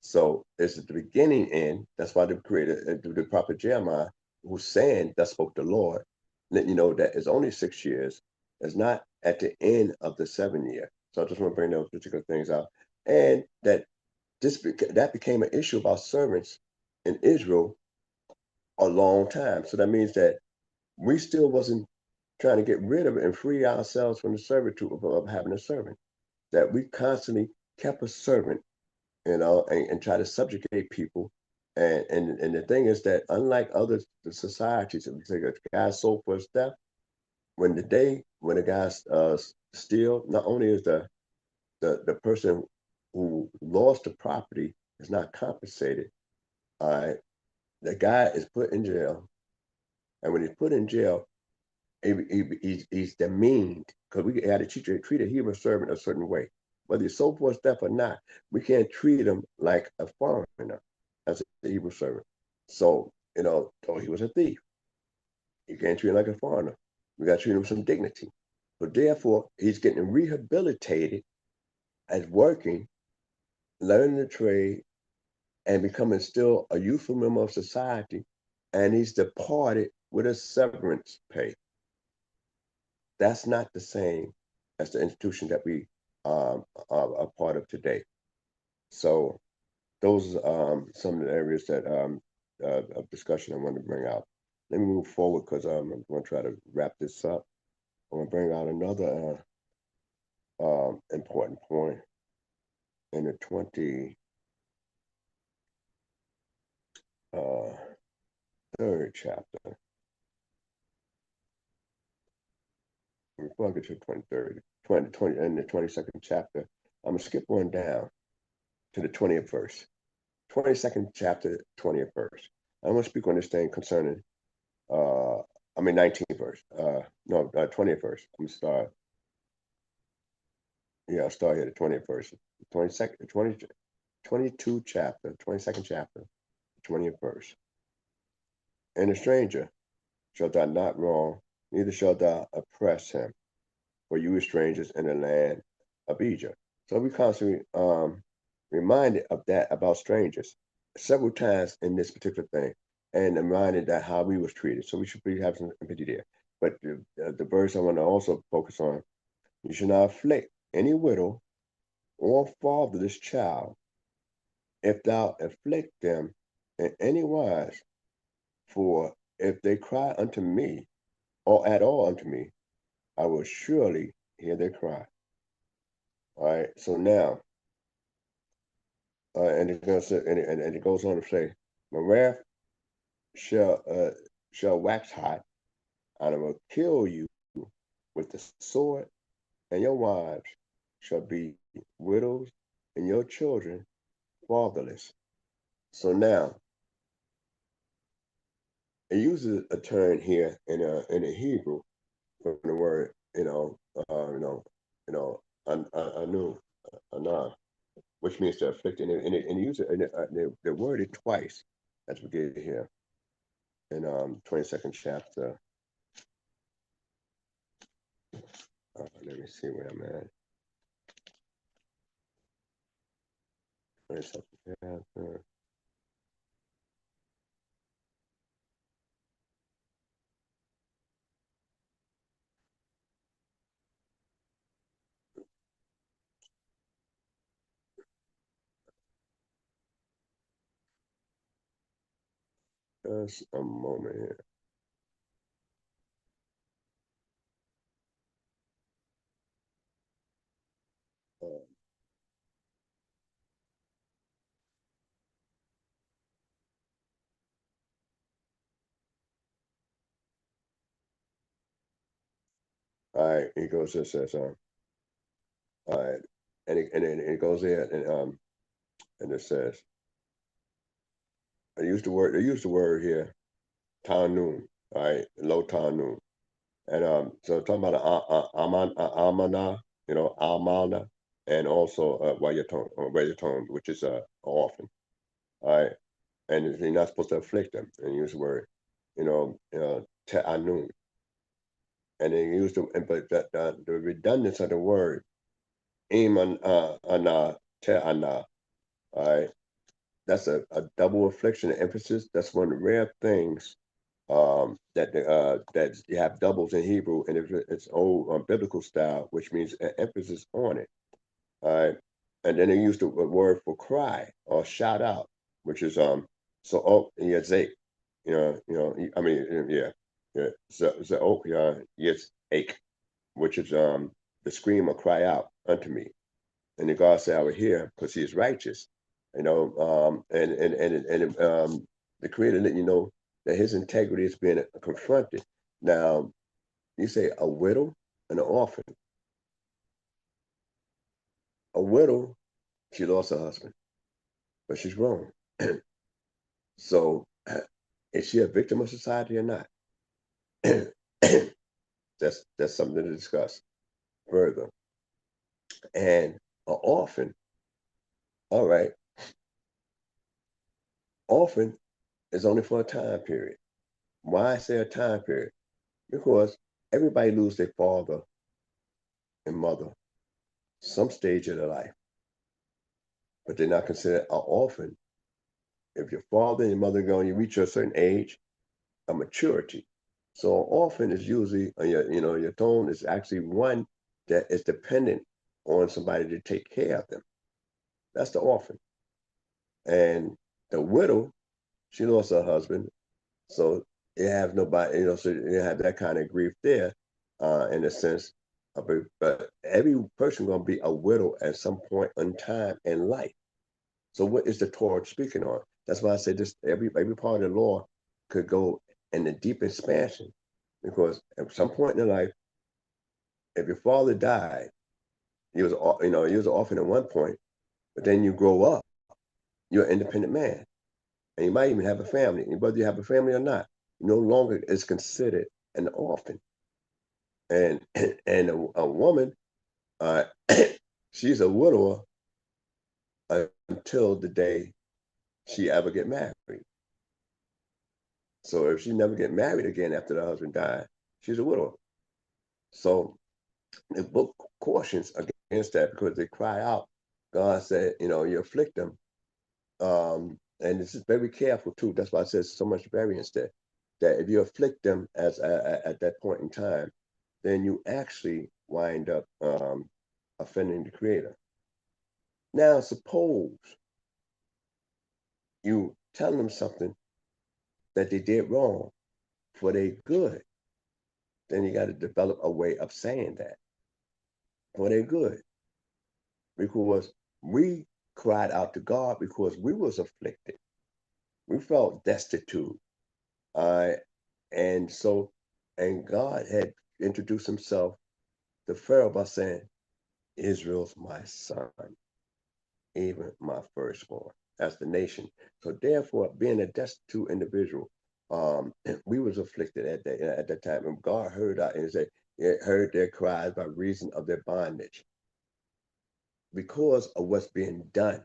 So it's at the beginning end. That's why they created the prophet Jeremiah, who's saying, "Thus spoke the Lord," letting you know that it's only 6 years. It's not at the end of the 7 year. So I just want to bring those particular things out, and that that became an issue about servants in Israel a long time. So that means that we still wasn't trying to get rid of it and free ourselves from the servitude of having a servant. That we constantly kept a servant, and try to subjugate people. And the thing is that unlike other societies, if you take a guy sold for his theft, when a guy steal, not only is the person who lost the property is not compensated, the guy is put in jail, and when he's put in jail, he's demeaned, because we had to treat a Hebrew servant a certain way. Whether he's sold for his theft or not, we can't treat him like a foreigner as a Hebrew servant. So, though he was a thief, you can't treat him like a foreigner. We got to treat him with some dignity. So therefore, he's getting rehabilitated as working, learning the trade, and becoming still a youthful member of society, and he's departed with a severance pay. That's not the same as the institution that we are a part of today. So those are some of the areas that of discussion I want to bring out. Let me move forward, because I'm going to try to wrap this up. I'm going to bring out another important point in the 23rd chapter. Before I get to the 23rd, 20, in the 22nd chapter, I'm going to skip one down to the 20th verse. 22nd chapter, 20th verse. I want to speak on this thing concerning, 19th verse. 20th verse. I'm going to start I'll start here, the 20th verse, 22nd, 22 chapter, 22nd chapter, 20th verse. And a stranger shalt thou not wrong, neither shalt thou oppress him, for you are strangers in the land of Egypt. So we constantly reminded of that about strangers several times in this particular thing, and reminded that how we was treated. So we should be having some empathy there. But the verse I want to also focus on: you should not afflict any widow or fatherless child, if thou afflict them in any wise. For if they cry unto me, or at all unto me, I will surely hear their cry. All right. So now, and it's gonna say, and it goes on to say, my wrath shall wax hot, and I will kill you with the sword, and your wives shall be widows, and your children fatherless. So now, it uses a term here in a Hebrew from the word, anu, anah, which means to afflict, and it uses the word it twice, as we get here in 22nd chapter. Let me see where I'm at. 22nd chapter. Just a moment here. All right, he goes. It says, all right, and it goes there, and it says, They use the word here, tanun, all right, low tanun, and so talking about amana, almana, and also wayaton, which is orphan, all right, and you're not supposed to afflict them, and use the word, te'anun, and then use but the redundance of the word ana te'ana, all right, that's a double affliction emphasis. That's one of the rare things that you have doubles in Hebrew, and it's old biblical style, which means an emphasis on it. All right, and then they use the word for cry or shout out, which is yazek, I mean yes ache, which is the scream or cry out unto me, and the God said I would hear because He is righteous, and the Creator let you know that His integrity is being confronted. Now, you say a widow and an orphan. A widow, she lost her husband, but she's grown. So, is she a victim of society or not? That's something to discuss further. And an orphan, all right, orphan is only for a time period. Why I say a time period? Because everybody lose their father and mother some stage of their life, but they're not considered an orphan. If your father and your mother go and you reach a certain age, a maturity. So an orphan is usually, your tone is actually one that is dependent on somebody to take care of them. That's the orphan. And the widow, she lost her husband, so you have nobody, so you have that kind of grief there, in a sense. But every person gonna be a widow at some point in time in life. So what is the Torah speaking on? That's why I say this. Every part of the law could go in the deep expansion, because at some point in life, if your father died, he was an orphan at one point, but then you grow up, you're an independent man, and you might even have a family. And whether you have a family or not, no longer is considered an orphan. And and a woman, uh, she's a widower until the day she ever get married. So if she never get married again after the husband died, she's a widower. So the book cautions against that because they cry out. God said, you afflict them. And this is very careful too. That's why I said so much variance there. That if you afflict them as at that point in time, then you actually wind up offending the Creator. Now, suppose you tell them something that they did wrong for their good, then you got to develop a way of saying that for their good, because we cried out to God because we was afflicted, we felt destitute, and God had introduced Himself to Pharaoh by saying, "Israel's my son, even my firstborn." That's the nation. So therefore, being a destitute individual, we was afflicted at that time, and God heard our and said, it heard their cries by reason of their bondage, because of what's being done.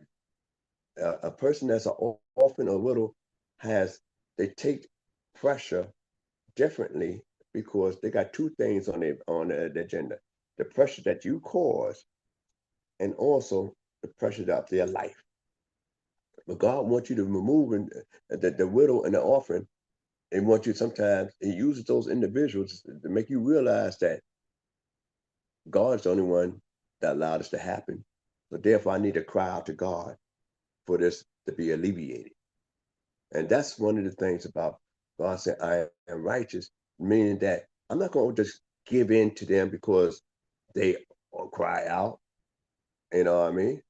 A person that's an orphan or widow they take pressure differently because they got two things on the agenda: the pressure that you cause, and also the pressure of their life. But God wants you to remove the widow and the orphan. And want you sometimes, He uses those individuals to make you realize that God's the only one that allowed this to happen. So therefore, I need to cry out to God for this to be alleviated. And that's one of the things about God saying, "I am righteous," meaning that I'm not going to just give in to them because they cry out. You know what I mean?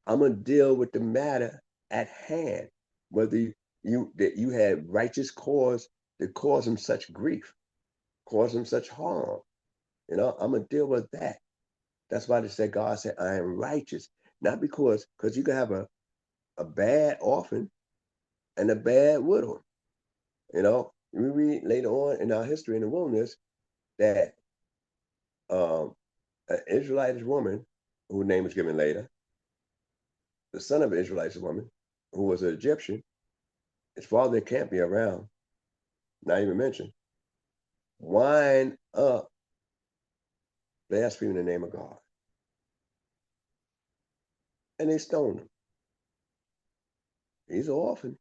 I'm going to deal with the matter at hand, whether you had righteous cause that caused them such grief, caused them such harm. I'm going to deal with that. That's why they said, God said, "I am righteous," not because you can have a bad orphan and a bad widow. We read later on in our history in the wilderness that an Israelite woman, whose name is given later, the son of an Israelite woman, who was an Egyptian, his father can't be around, not even mentioned, wind up blaspheming the name of God. And they stoned him. He's an orphan.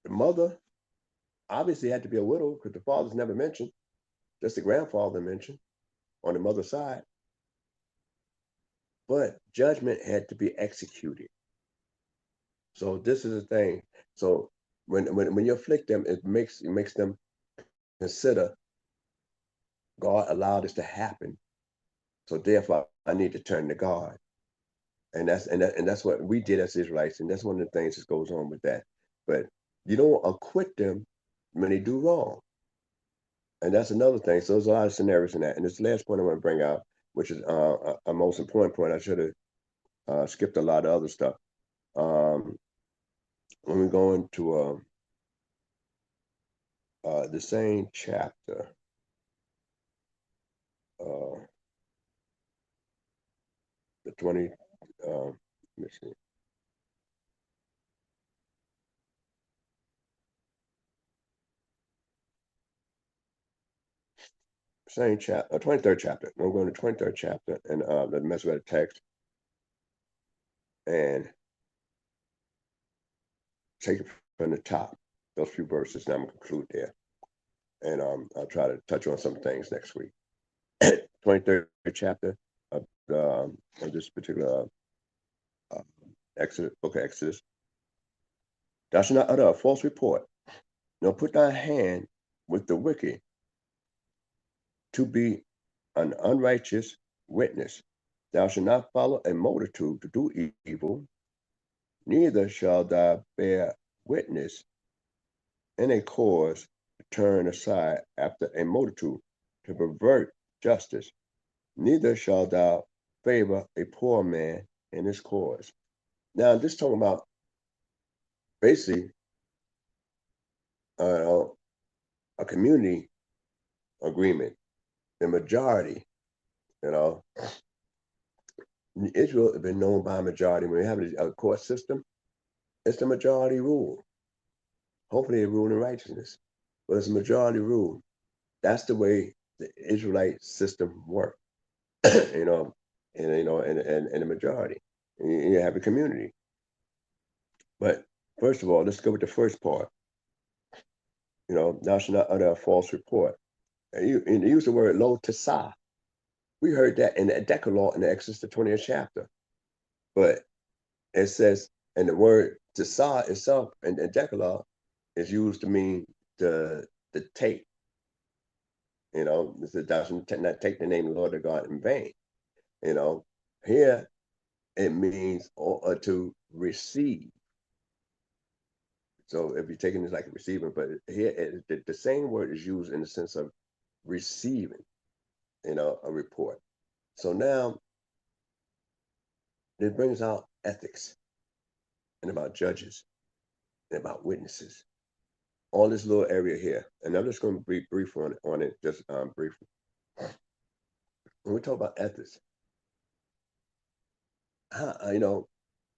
The mother obviously had to be a widow because the father's never mentioned, just the grandfather mentioned on the mother's side. But judgment had to be executed. So this is the thing. So when you afflict them, it makes them consider, God allowed this to happen. So therefore, I need to turn to God. And that's what we did as Israelites, and that's one of the things that goes on with that. But you don't acquit them when they do wrong, and that's another thing. So there's a lot of scenarios in that. And this last point I want to bring out, which is a most important point. I should have skipped a lot of other stuff. When we go into the same chapter, the 20. Let me see. Same chapter, 23rd chapter. We're going to 23rd chapter and the Masoretic text, and take it from the top, those few verses, and I'm going to conclude there. And I'll try to touch on some things next week. 23rd chapter of this particular book of Exodus. "Thou shalt not utter a false report, nor put thy hand with the wicked to be an unrighteous witness. Thou shalt not follow a multitude to do evil, neither shalt thou bear witness in a cause to turn aside after a multitude to pervert justice, neither shalt thou favor a poor man in his cause." Now, this talking about basically a community agreement the majority, Israel has been known by a majority. When we have a court system, it's the majority rule. Hopefully they rule in righteousness, but it's a majority rule. That's the way the Israelite system works, and the majority. And you have a community. But first of all, let's go with the first part. Thou shalt not utter a false report. And you use the word lo tasa. We heard that in the Decalogue in the Exodus, the 20th chapter. But it says, and the word tasa itself in the Decalogue is used to mean the take. This is thou shalt not take the name of the Lord of God in vain. Here it means to receive. So if you're taking this like a receiver, but here the same word is used in the sense of receiving, a report. So now it brings out ethics and about judges and about witnesses. All this little area here, and I'm just going to be brief on it, just briefly. When we talk about ethics,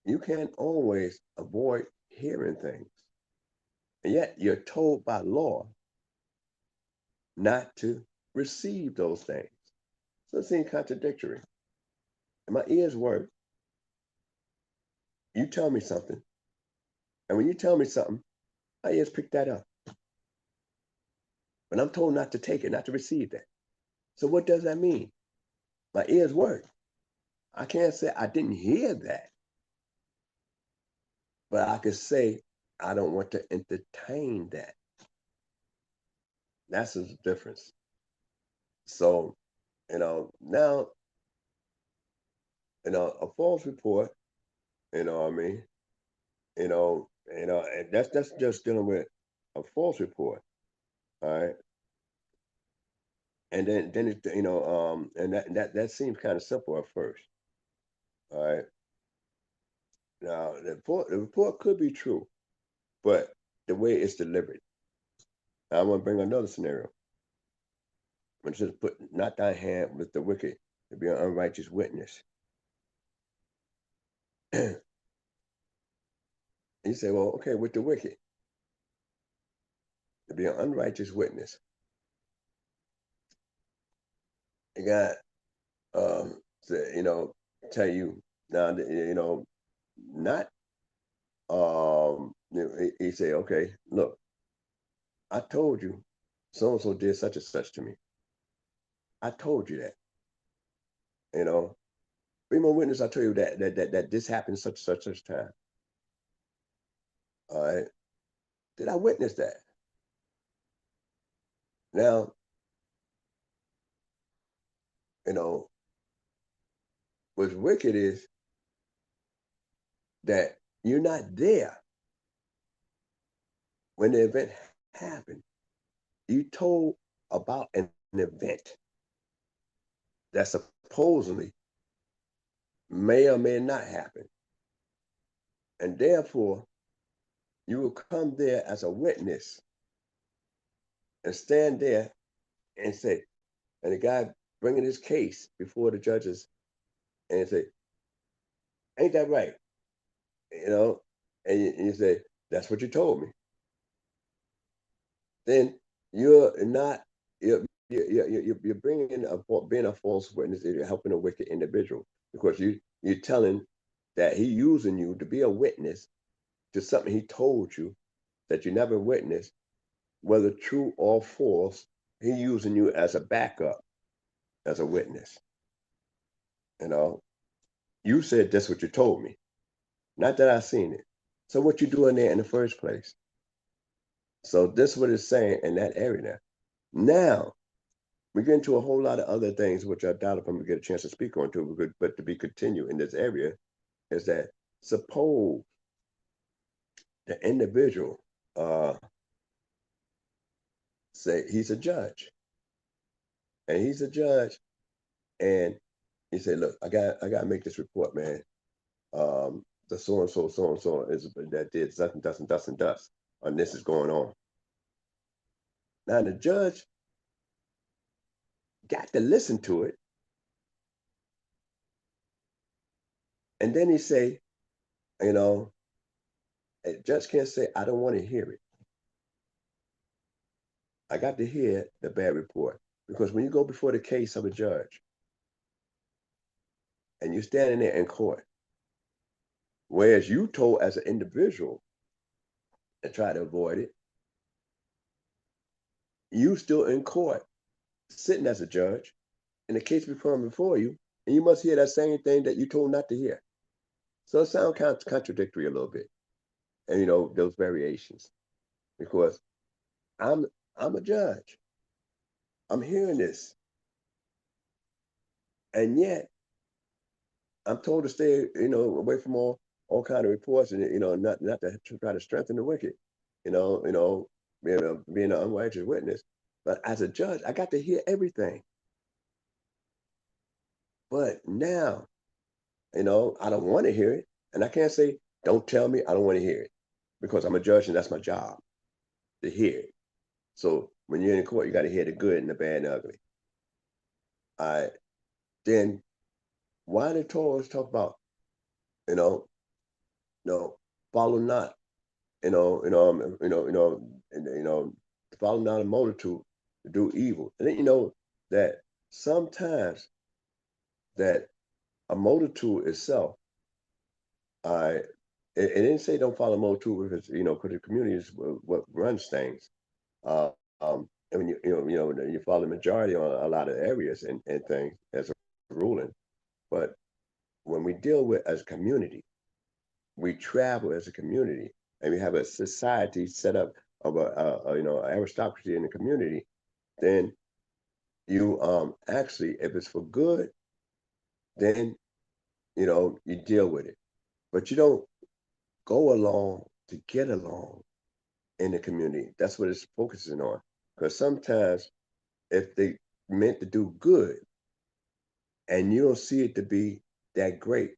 you can't always avoid hearing things, and yet you're told by law not to receive those things. So it seems contradictory. And my ears work. You tell me something, and when you tell me something, my ears pick that up. But I'm told not to take it, not to receive that. So what does that mean? My ears work. I can't say I didn't hear that, but I could say I don't want to entertain that. That's the difference. So, now, a false report, and that's just dealing with a false report. All right. And then it, and that seems kind of simple at first. All right. Now the report could be true, but the way it's delivered. Now, I want to bring another scenario. When it says, "Put not thy hand with the wicked to be an unrighteous witness." You say, well, okay, with the wicked to be an unrighteous witness. You got to, tell you now, not he say, okay, look, I told you so and so did such and such to me. I told you that. Be my witness. I tell you that this happened such time. All right. Did I witness that? Now, what's wicked is that you're not there when the event happened. You told about an event that supposedly may or may not happen. And therefore, you will come there as a witness and stand there and say, and the guy bringing his case before the judges and say, ain't that right? And you say, that's what you told me. Then you're bringing in being a false witness. You're helping a wicked individual because you're telling that he's using you to be a witness to something he told you that you never witnessed, whether true or false. He's using you as a backup, as a witness. You said that's what you told me, not that I seen it. So what you doing there in the first place? So this is what it's saying in that area. Now we get into a whole lot of other things, which I doubt if I'm gonna get a chance to speak on to, but to be continued in this area is that suppose the individual say he's a judge, and he said, look, I got to make this report, man. The so and so is that did such and thus and this is going on. Now the judge got to listen to it. And then he say, you know, a judge can't say, I don't want to hear it. I got to hear the bad report. Because when you go before the case of a judge and you're standing there in court, whereas you told as an individual and try to avoid it, you still in court, sitting as a judge, and the case before you, and you must hear that same thing that you told not to hear. So it sounds kind of contradictory a little bit. And you know, those variations. Because I'm a judge. I'm hearing this. And yet I'm told to stay, you know, away from all kind of reports and not to try to strengthen the wicked, being an unrighteous witness. But as a judge, I got to hear everything. But now, I don't want to hear it. And I can't say, don't tell me I don't want to hear it. Because I'm a judge and that's my job, to hear it. So when you're in court, you got to hear the good and the bad and the ugly. Then why the Torah talk about, follow not, follow not a multitude to do evil. And then you know that sometimes that a multitude itself, it didn't say don't follow a multitude because because the community is what runs things. I mean, you follow the majority on a lot of areas and things as a ruling. But when we deal with as a community, we travel as a community, and we have a society set up of aristocracy in the community. Then you actually, if it's for good, then you deal with it. But you don't go along to get along in the community. That's what it's focusing on. Because sometimes if they meant to do good and you don't see it to be that great,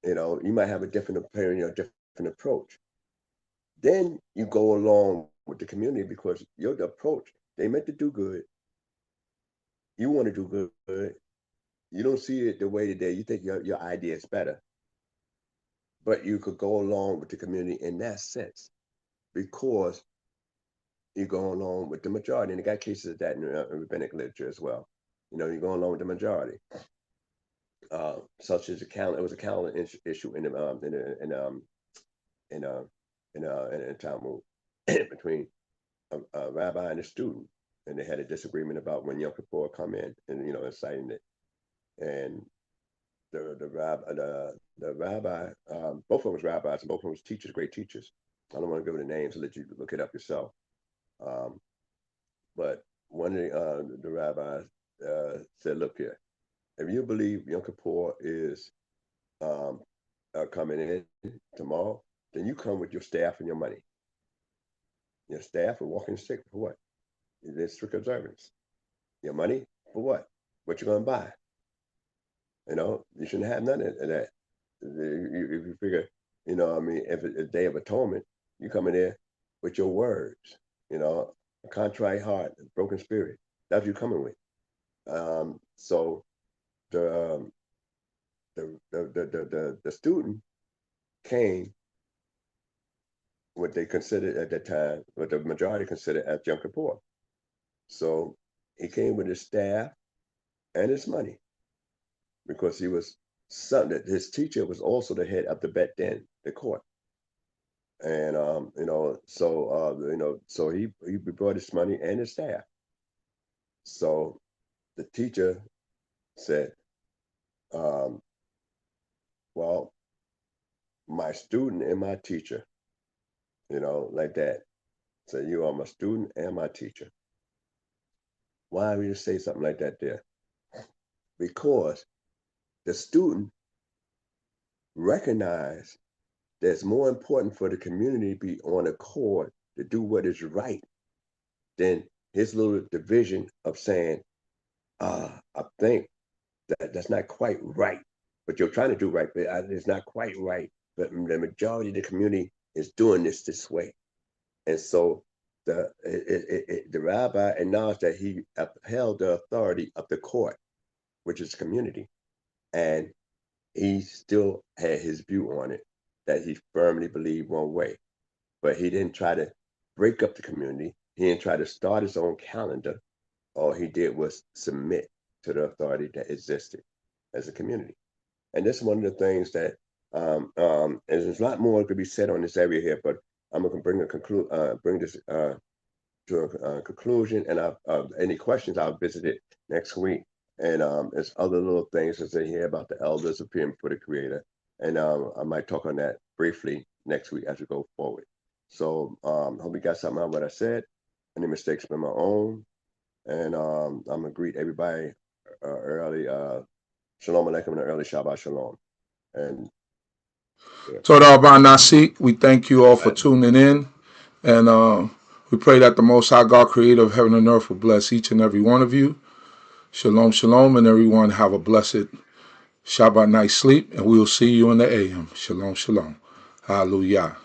you might have a different opinion, a different approach. Then you go along with the community because your approach, they meant to do good. You want to do good. You don't see it the way today. You think your idea is better. But you could go along with the community in that sense because you go along with the majority. And they got cases of that in rabbinic literature as well. You go along with the majority. Such as it was a calendar issue in Talmud between a rabbi and a student, and they had a disagreement about when Yom Kippur come in, and inciting it. And the rabbi, both of them was rabbis, and both of them was teachers, great teachers. I don't want to go the names, I'll let you look it up yourself. But one of the rabbis said, "Look here, if you believe Yom Kippur is coming in tomorrow, then you come with your staff and your money. Your staff are walking stick for what? There's strict observance. Your money for what? What you gonna buy? You shouldn't have none of that. If you figure, if it's a day of atonement, you come in there with your words, a contrite heart, a broken spirit. That's what you're coming with. So the student came what they considered at that time, what the majority considered as Yom Kippur. So he came with his staff and his money because he was something that his teacher was also the head of the Bet Din, the court. And so he brought his money and his staff. So the teacher said, well, my student and my teacher, like that. So you are my student and my teacher. Why would you say something like that there? Because the student recognized that it's more important for the community to be on accord to do what is right than his little division of saying, I think that's not quite right, but you're trying to do right, but it's not quite right. But the majority of the community is doing this way. And so the rabbi acknowledged that he upheld the authority of the court, which is community, and he still had his view on it, that he firmly believed one way. But he didn't try to break up the community. He didn't try to start his own calendar. All he did was submit to the authority that existed as a community. And this is one of the things that, and there's a lot more to be said on this area here, but I'm going to bring this to a conclusion. And any questions, I'll visit it next week. And there's other little things to say here about the elders appearing before the Creator. And I might talk on that briefly next week as we go forward. So hope you got something out of what I said. Any mistakes been my own. And I'm going to greet everybody early. Shalom Aleichem and early Shabbat Shalom. And Torah Nasik, we thank you all for tuning in. And we pray that the Most High God, creator of heaven and earth, will bless each and every one of you. Shalom, shalom, and everyone have a blessed Shabbat night sleep. And we will see you in the AM. Shalom, shalom. Hallelujah.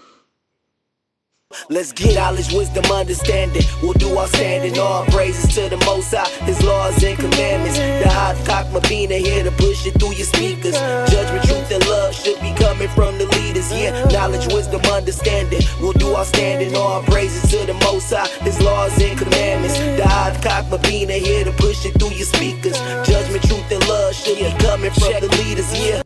Let's get knowledge, wisdom, understanding. We'll do our standing. All praises to the Most High, His laws and commandments. The CHOKMAH BINAH here to push it through your speakers. Judgment, truth, and love should be coming from the leaders. Yeah, knowledge, wisdom, understanding. We'll do our standing. All praises to the Most High, His laws and commandments. The CHOKMAH BINAH here to push it through your speakers. Judgment, truth, and love should be coming from the leaders. Yeah.